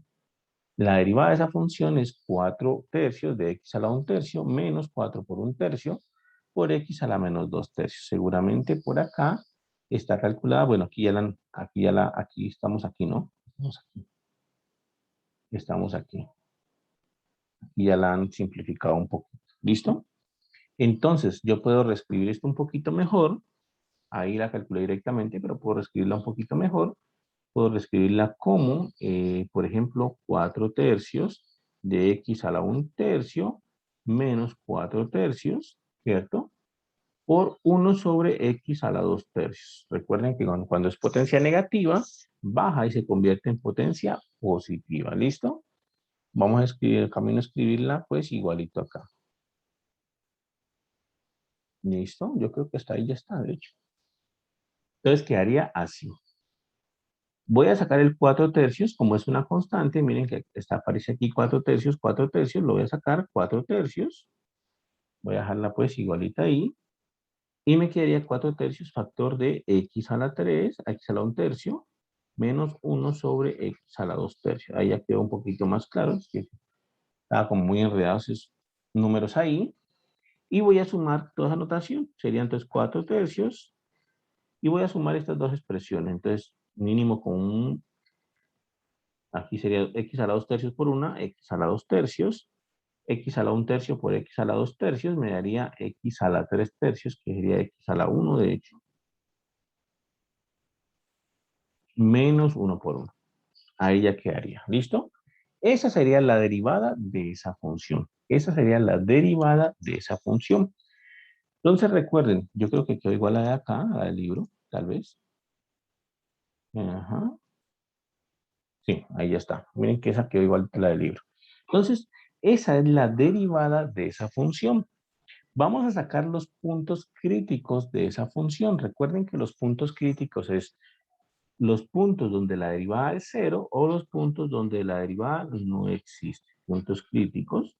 Speaker 1: La derivada de esa función es 4 tercios de x a la 1 tercio menos 4 por 1 tercio por x a la menos 2 tercios. Seguramente por acá está calculada, bueno, aquí estamos aquí, ¿no? Estamos aquí. Aquí ya la han simplificado un poco. ¿Listo? Entonces, yo puedo reescribir esto un poquito mejor. Ahí la calculé directamente, pero puedo reescribirla un poquito mejor. Puedo reescribirla como, por ejemplo, 4 tercios de x a la 1 tercio menos 4 tercios, ¿cierto? Por 1 sobre x a la 2 tercios. Recuerden que cuando es potencia negativa, baja y se convierte en potencia positiva. ¿Listo? Vamos a escribir, el camino a escribirla, pues igualito acá. ¿Listo? Yo creo que hasta ahí ya está, de hecho. Entonces quedaría así. Voy a sacar el 4 tercios, como es una constante, miren que aparece aquí 4 tercios, lo voy a sacar 4 tercios. Voy a dejarla pues igualita ahí. Y me quedaría 4 tercios factor de x a la 3, x a la 1 tercio, menos 1 sobre x a la 2 tercios. Ahí ya quedó un poquito más claro, es que estaba como muy enredados esos números ahí. Y voy a sumar toda esa notación, serían entonces 4 tercios, y voy a sumar estas dos expresiones. Entonces, mínimo con un, aquí sería x a la 2 tercios por una, x a la 2 tercios, x a la 1 tercio por x a la 2 tercios, me daría x a la 3 tercios, que sería x a la 1, de hecho, menos 1 por 1. Ahí ya quedaría, ¿listo? Esa sería la derivada de esa función. Esa sería la derivada de esa función. Entonces recuerden, yo creo que quedó igual a la de acá, a la del libro, tal vez. Ajá. Sí, ahí ya está. Miren que esa quedó igual a la del libro. Entonces, esa es la derivada de esa función. Vamos a sacar los puntos críticos de esa función. Recuerden que los puntos críticos es los puntos donde la derivada es 0 o los puntos donde la derivada no existe. Puntos críticos.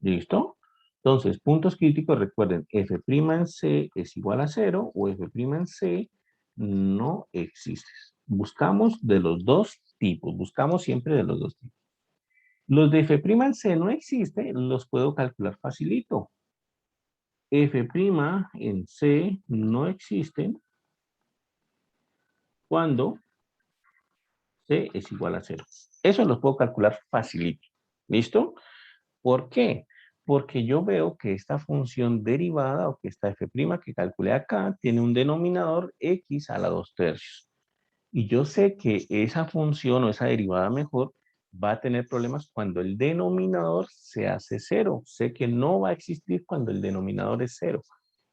Speaker 1: ¿Listo? Entonces, puntos críticos, recuerden, f' en C es igual a 0 o f' en C no existe. Buscamos de los dos tipos, buscamos siempre de los dos tipos. Los de f' en C no existen, los puedo calcular facilito. F' en C no existen cuando C es igual a 0. Eso los puedo calcular facilito. ¿Listo? ¿Por qué? Porque yo veo que esta función derivada o que esta f' que calculé acá tiene un denominador x a la 2 tercios. Y yo sé que esa función o esa derivada mejor va a tener problemas cuando el denominador se hace 0. Sé que no va a existir cuando el denominador es 0.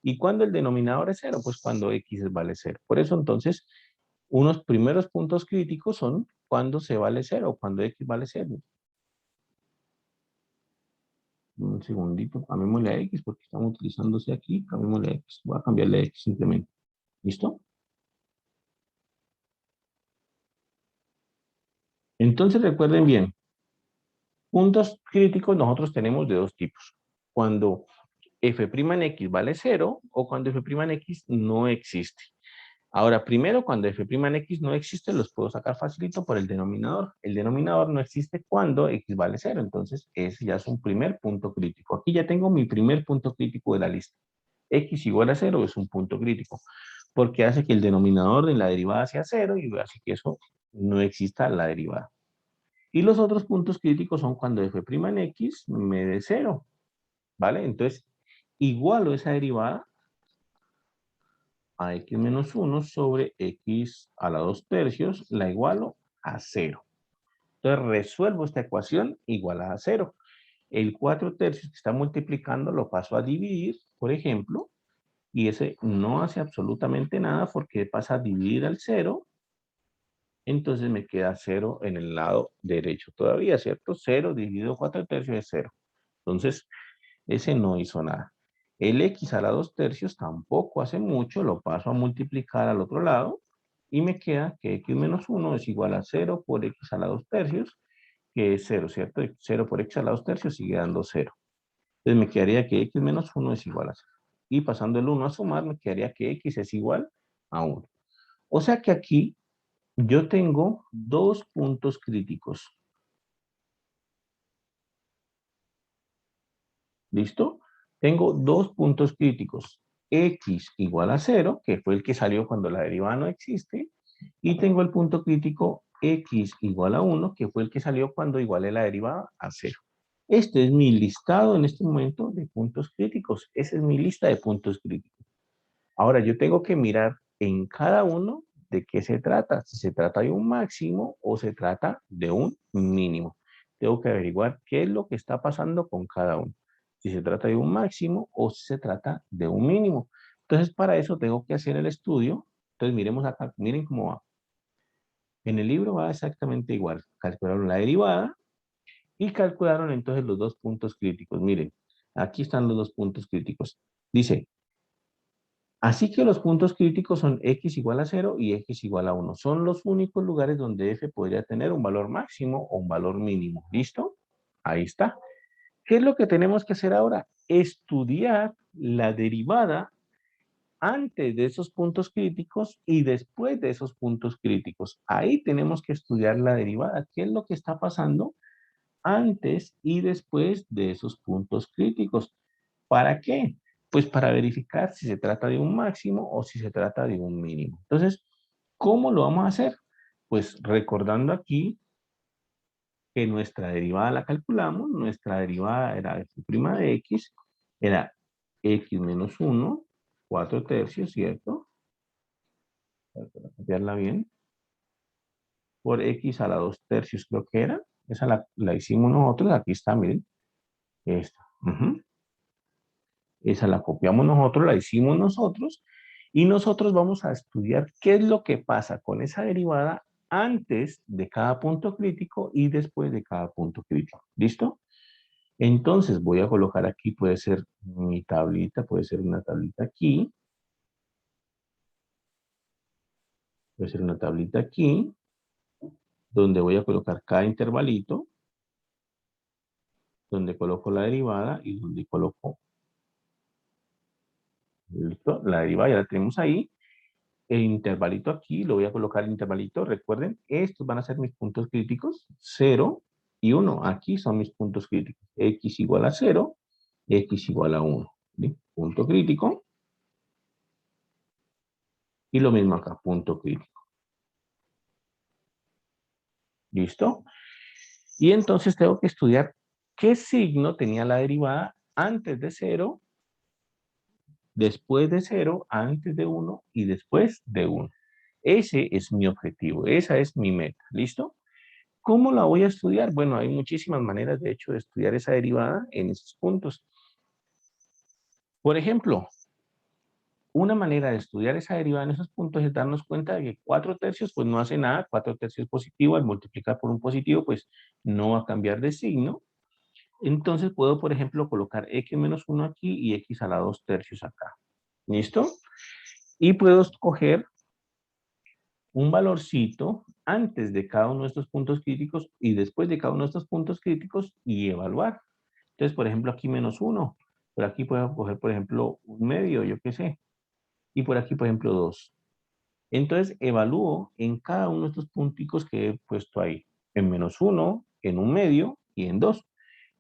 Speaker 1: ¿Y cuando el denominador es 0? Pues cuando x vale 0. Por eso entonces, unos primeros puntos críticos son cuando c vale 0 o cuando x vale 0. Un segundito, cambiémosle a X porque estamos utilizándose aquí, cambiémosle a X. Voy a cambiarle a X simplemente. ¿Listo? Entonces recuerden bien, puntos críticos nosotros tenemos de dos tipos. Cuando f' en X vale 0 o cuando f' en X no existe. Ahora, primero, cuando f' en X no existe, los puedo sacar facilito por el denominador. El denominador no existe cuando X vale 0. Entonces, ese ya es un primer punto crítico. Aquí ya tengo mi primer punto crítico de la lista. X igual a 0 es un punto crítico, porque hace que el denominador de la derivada sea 0 y hace que eso no exista la derivada. Y los otros puntos críticos son cuando f' en X me dé 0, ¿vale? Entonces, igualo esa derivada a x menos 1 sobre x a la 2 tercios, la igualo a 0. Entonces resuelvo esta ecuación igual a 0. El 4 tercios que está multiplicando lo paso a dividir, por ejemplo, y ese no hace absolutamente nada porque pasa a dividir al 0, entonces me queda 0 en el lado derecho todavía, ¿cierto? 0 dividido 4 tercios es 0. Entonces, ese no hizo nada. El x a la 2 tercios tampoco hace mucho, lo paso a multiplicar al otro lado Y me queda que x menos 1 es igual a 0 por x a la 2 tercios, que es 0, ¿cierto? 0 por x a la 2 tercios sigue dando 0. Entonces me quedaría que x menos 1 es igual a 0. Y pasando el 1 a sumar, me quedaría que x es igual a 1. O sea que aquí yo tengo dos puntos críticos. ¿Listo? Tengo dos puntos críticos. X igual a 0, que fue el que salió cuando la derivada no existe. Y tengo el punto crítico x igual a 1, que fue el que salió cuando igualé la derivada a 0. Este es mi listado en este momento de puntos críticos. Esa es mi lista de puntos críticos. Ahora yo tengo que mirar en cada uno de qué se trata. Si se trata de un máximo o se trata de un mínimo. Tengo que averiguar qué es lo que está pasando con cada uno. Si se trata de un máximo o si se trata de un mínimo. Entonces para eso tengo que hacer el estudio. Entonces miremos acá, miren cómo va. En el libro va exactamente igual. Calcularon la derivada y calcularon entonces los dos puntos críticos. Miren, aquí están los dos puntos críticos. Dice, así que los puntos críticos son x igual a 0 y x igual a 1. Son los únicos lugares donde f podría tener un valor máximo o un valor mínimo. ¿Listo? Ahí está. ¿Qué es lo que tenemos que hacer ahora? Estudiar la derivada antes de esos puntos críticos y después de esos puntos críticos. Ahí tenemos que estudiar la derivada. ¿Qué es lo que está pasando antes y después de esos puntos críticos? ¿Para qué? Pues para verificar si se trata de un máximo o si se trata de un mínimo. Entonces, ¿cómo lo vamos a hacer? Pues recordando aquí que nuestra derivada la calculamos, nuestra derivada era f' de x, era x menos 1, 4 tercios, ¿cierto? Para copiarla bien. Por x a la 2 tercios creo que era. Esa la hicimos nosotros, aquí está, miren. Esta. Esa la copiamos nosotros, la hicimos nosotros. Y nosotros vamos a estudiar qué es lo que pasa con esa derivada antes de cada punto crítico y después de cada punto crítico. ¿Listo? Entonces voy a colocar aquí, puede ser mi tablita, puede ser una tablita aquí. Puede ser una tablita aquí, donde voy a colocar cada intervalito, donde coloco la derivada y donde coloco, ¿listo? La derivada ya la tenemos ahí. El intervalito aquí, lo voy a colocar el intervalito. Recuerden, estos van a ser mis puntos críticos, 0 y 1. Aquí son mis puntos críticos. X igual a 0, X igual a 1. ¿Sí? Punto crítico. Y lo mismo acá, punto crítico. ¿Listo? Y entonces tengo que estudiar qué signo tenía la derivada antes de 0, después de 0, antes de 1 y después de 1. Ese es mi objetivo, esa es mi meta. ¿Listo? ¿Cómo la voy a estudiar? Bueno, hay muchísimas maneras, de hecho, de estudiar esa derivada en esos puntos. Por ejemplo, una manera de estudiar esa derivada en esos puntos es darnos cuenta de que 4 tercios pues no hace nada, 4 tercios positivo, al multiplicar por un positivo pues no va a cambiar de signo. Entonces puedo, por ejemplo, colocar x menos 1 aquí y x a la 2 tercios acá. ¿Listo? Y puedo escoger un valorcito antes de cada uno de estos puntos críticos y después de cada uno de estos puntos críticos y evaluar. Entonces, por ejemplo, aquí menos 1. Por aquí puedo coger, por ejemplo, un medio, yo qué sé. Y por aquí, por ejemplo, 2. Entonces, evalúo en cada uno de estos punticos que he puesto ahí. En menos 1, en un medio y en 2.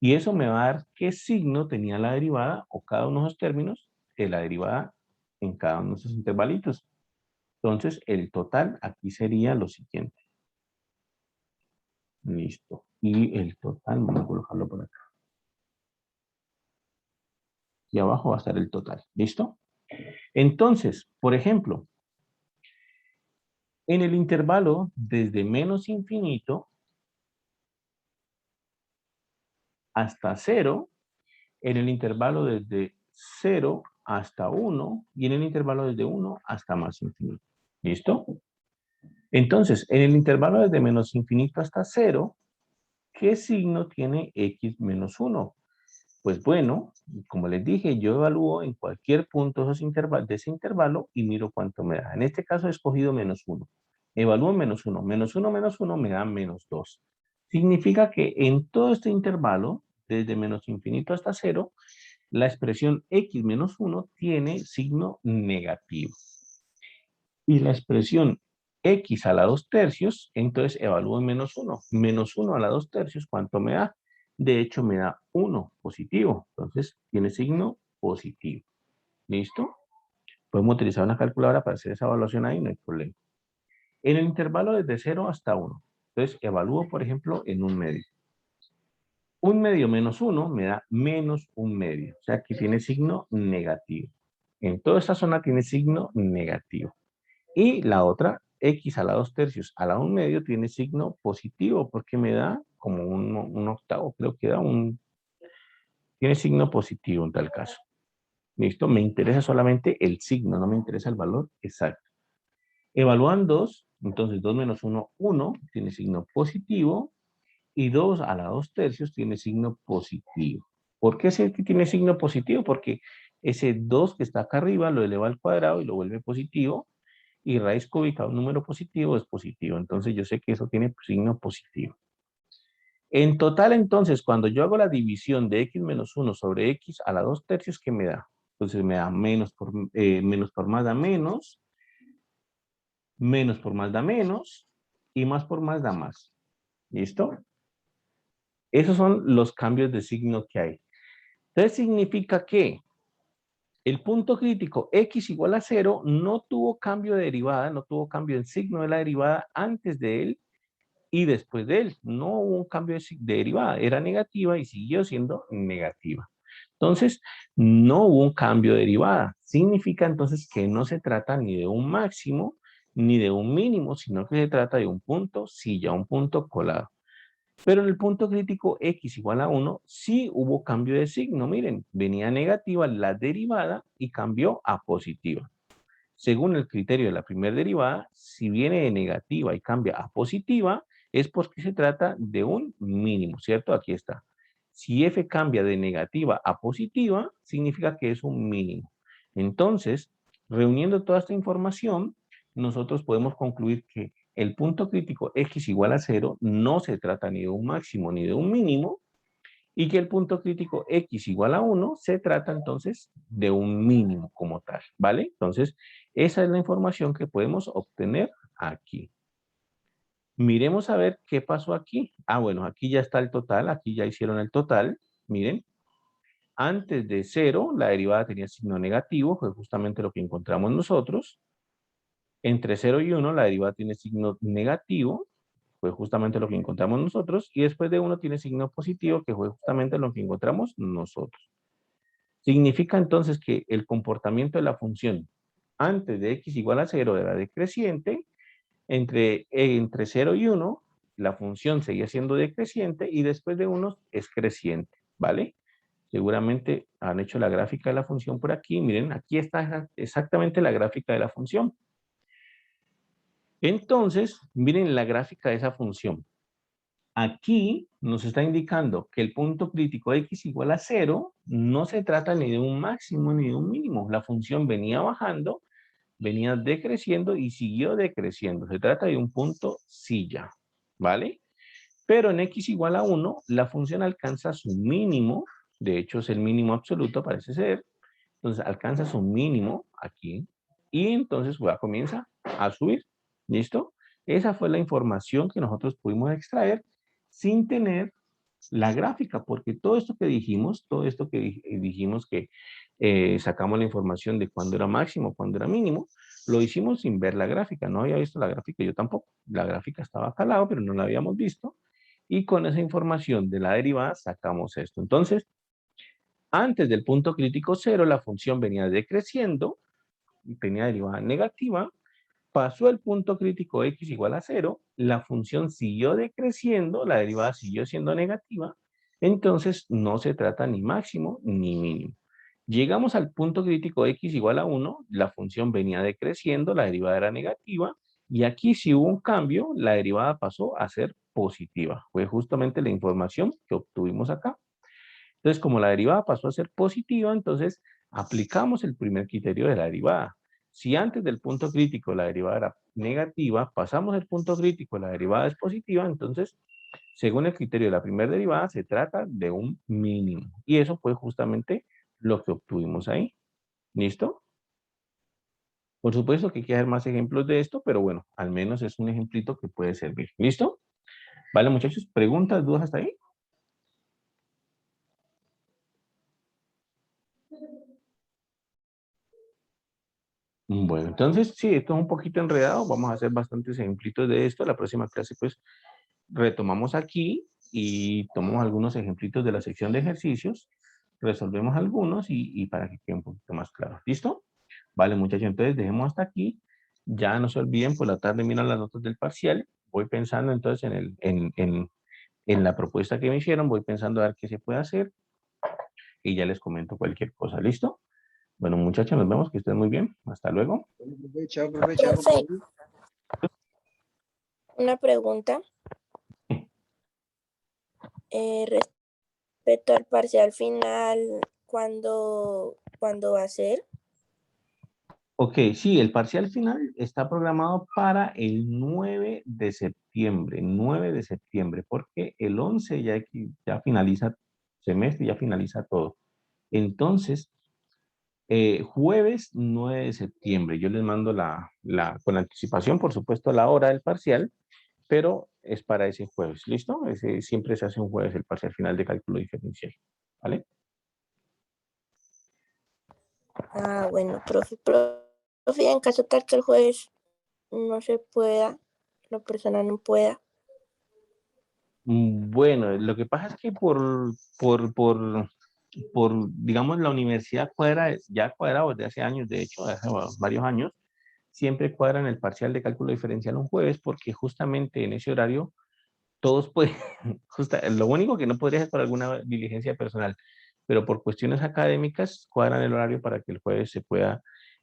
Speaker 1: Y eso me va a dar qué signo tenía la derivada o cada uno de esos términos de la derivada en cada uno de esos intervalitos. Entonces, el total aquí sería lo siguiente. Listo. Y el total, vamos a colocarlo por acá. Y abajo va a estar el total. ¿Listo? Entonces, por ejemplo, en el intervalo desde menos infinito hasta 0, en el intervalo desde 0 hasta 1 y en el intervalo desde 1 hasta más infinito. ¿Listo? Entonces, en el intervalo desde menos infinito hasta 0, ¿qué signo tiene x menos 1? Pues bueno, como les dije, yo evalúo en cualquier punto de ese intervalo y miro cuánto me da. En este caso he escogido menos 1. Evalúo menos 1. Menos 1 menos 1 me da menos 2. Significa que en todo este intervalo, desde menos infinito hasta 0, la expresión x menos 1 tiene signo negativo. Y la expresión x a la 2 tercios, entonces evalúo en menos 1. Menos 1 a la 2 tercios, ¿cuánto me da? De hecho, me da 1 positivo. Entonces, tiene signo positivo. ¿Listo? Podemos utilizar una calculadora para hacer esa evaluación ahí, no hay problema. En el intervalo desde 0 hasta 1. Entonces, evalúo, por ejemplo, en 1/2. 1/2 menos 1 me da menos 1/2. O sea, que tiene signo negativo. En toda esta zona tiene signo negativo. Y la otra, x a la 2 tercios a la 1/2 tiene signo positivo porque me da como un octavo, creo que da tiene signo positivo en tal caso. ¿Listo? Me interesa solamente el signo, no me interesa el valor exacto. Evalúan 2, entonces 2 menos 1, 1, tiene signo positivo, y 2 a la 2 tercios tiene signo positivo. ¿Por qué tiene signo positivo? Porque ese 2 que está acá arriba lo eleva al cuadrado y lo vuelve positivo, y raíz cúbica de un número positivo es positivo. Entonces yo sé que eso tiene signo positivo. En total, entonces, cuando yo hago la división de x menos 1 sobre x a la 2 tercios, ¿qué me da? Entonces me da menos por más da menos por más da menos, y más por más da más. ¿Listo? Esos son los cambios de signo que hay. Entonces significa que el punto crítico x igual a 0 no tuvo cambio de derivada, no tuvo cambio en signo de la derivada antes de él y después de él. No hubo un cambio de derivada, era negativa y siguió siendo negativa. Entonces, no hubo un cambio de derivada. Significa entonces que no se trata ni de un máximo ni de un mínimo, sino que se trata de un punto silla, un punto colado. Pero en el punto crítico x igual a 1, sí hubo cambio de signo. Miren, venía negativa la derivada y cambió a positiva. Según el criterio de la primera derivada, si viene de negativa y cambia a positiva, es porque se trata de un mínimo, ¿cierto? Aquí está. Si f cambia de negativa a positiva, significa que es un mínimo. Entonces, reuniendo toda esta información, nosotros podemos concluir que el punto crítico x igual a 0 no se trata ni de un máximo ni de un mínimo, y que el punto crítico x igual a 1 se trata entonces de un mínimo como tal, ¿vale? Entonces, esa es la información que podemos obtener aquí. Miremos a ver qué pasó aquí. Ah, bueno, aquí ya está el total, aquí ya hicieron el total. Miren, antes de 0, la derivada tenía signo negativo, fue justamente lo que encontramos nosotros. Entre 0 y 1, la derivada tiene signo negativo, fue justamente lo que encontramos nosotros, y después de 1 tiene signo positivo, que fue justamente lo que encontramos nosotros. Significa entonces que el comportamiento de la función antes de x igual a 0 era decreciente, entre 0 y 1 la función seguía siendo decreciente y después de 1 es creciente, ¿vale? Seguramente han hecho la gráfica de la función por aquí. Miren, aquí está exactamente la gráfica de la función. Entonces, miren la gráfica de esa función. Aquí nos está indicando que el punto crítico x igual a 0 no se trata ni de un máximo ni de un mínimo. La función venía bajando, venía decreciendo y siguió decreciendo. Se trata de un punto silla, ¿vale? Pero en x igual a 1, la función alcanza su mínimo. De hecho, es el mínimo absoluto, parece ser. Entonces, alcanza su mínimo aquí. Y entonces, comienza a subir. ¿Listo? Esa fue la información que nosotros pudimos extraer sin tener la gráfica, porque todo esto que dijimos, dijimos que sacamos la información de cuándo era máximo, cuándo era mínimo, lo hicimos sin ver la gráfica. No había visto la gráfica, yo tampoco. La gráfica estaba acá al lado, pero no la habíamos visto. Y con esa información de la derivada sacamos esto. Entonces, antes del punto crítico 0, la función venía decreciendo, tenía derivada negativa. Pasó el punto crítico x igual a 0, la función siguió decreciendo, la derivada siguió siendo negativa, entonces no se trata ni máximo ni mínimo. Llegamos al punto crítico x igual a 1, la función venía decreciendo, la derivada era negativa, y aquí sí hubo un cambio, la derivada pasó a ser positiva. Fue justamente la información que obtuvimos acá. Entonces, como la derivada pasó a ser positiva, entonces aplicamos el primer criterio de la derivada. Si antes del punto crítico la derivada era negativa, pasamos el punto crítico, la derivada es positiva, entonces, según el criterio de la primera derivada, se trata de un mínimo. Y eso fue justamente lo que obtuvimos ahí. ¿Listo? Por supuesto que hay que hacer más ejemplos de esto, pero bueno, al menos es un ejemplito que puede servir. ¿Listo? Vale, muchachos, ¿preguntas, dudas hasta ahí? Bueno, entonces, sí, esto es un poquito enredado. Vamos a hacer bastantes ejemplitos de esto. La próxima clase, pues, retomamos aquí y tomamos algunos ejemplitos de la sección de ejercicios, resolvemos algunos y para que quede un poquito más claro. ¿Listo? Vale, muchachos, entonces dejemos hasta aquí. Ya no se olviden, por la tarde miran las notas del parcial. Voy pensando entonces en la propuesta que me hicieron, voy pensando a ver qué se puede hacer y ya les comento cualquier cosa. ¿Listo? Bueno, muchachos, nos vemos, que estén muy bien. Hasta luego.
Speaker 4: Chao, profe, chao,
Speaker 2: Profe,
Speaker 4: profe.
Speaker 2: una pregunta respecto al parcial final, ¿cuándo va a ser?
Speaker 1: Ok, sí, el parcial final está programado para el 9 de septiembre, 9 de septiembre, porque el 11 ya finaliza semestre, ya finaliza todo. Entonces, jueves 9 de septiembre, yo les mando con anticipación, por supuesto, la hora del parcial, pero es para ese jueves, ¿listo? Siempre se hace un jueves el parcial final de cálculo diferencial, ¿vale?
Speaker 2: Ah, bueno, profe, en caso tal que el jueves no se pueda, la persona no pueda.
Speaker 1: Bueno, lo que pasa es que digamos, la universidad ya ha cuadrado desde hace años, de hecho, hace varios años, siempre cuadran el parcial de cálculo diferencial un jueves porque justamente en ese horario todos pueden, lo único que no podría ser por alguna diligencia personal, pero por cuestiones académicas cuadran el horario para que el jueves se pueda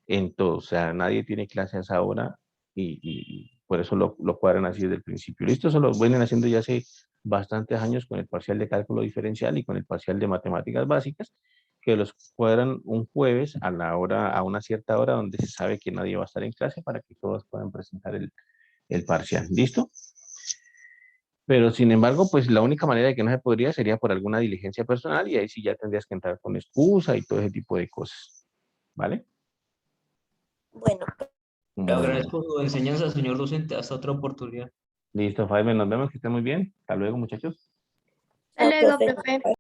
Speaker 1: en todo, o sea, nadie tiene clase a esa hora y por eso lo cuadran así desde el principio. Listo, eso lo vienen haciendo ya hace bastantes años con el parcial de cálculo diferencial y con el parcial de matemáticas básicas, que los cuadran un jueves a una cierta hora donde se sabe que nadie va a estar en clase para que todos puedan presentar el parcial. ¿Listo? Pero sin embargo, pues la única manera de que no se podría sería por alguna diligencia personal y ahí sí ya tendrías que entrar con excusa y todo ese tipo de cosas. ¿Vale?
Speaker 2: Bueno,
Speaker 3: Le
Speaker 1: Bueno,
Speaker 3: agradezco su enseñanza, señor docente. Hasta otra oportunidad.
Speaker 1: listo, Jaime, nos vemos, que estén muy bien. Hasta luego, muchachos.
Speaker 6: Hasta luego,
Speaker 2: profe.
Speaker 6: profe.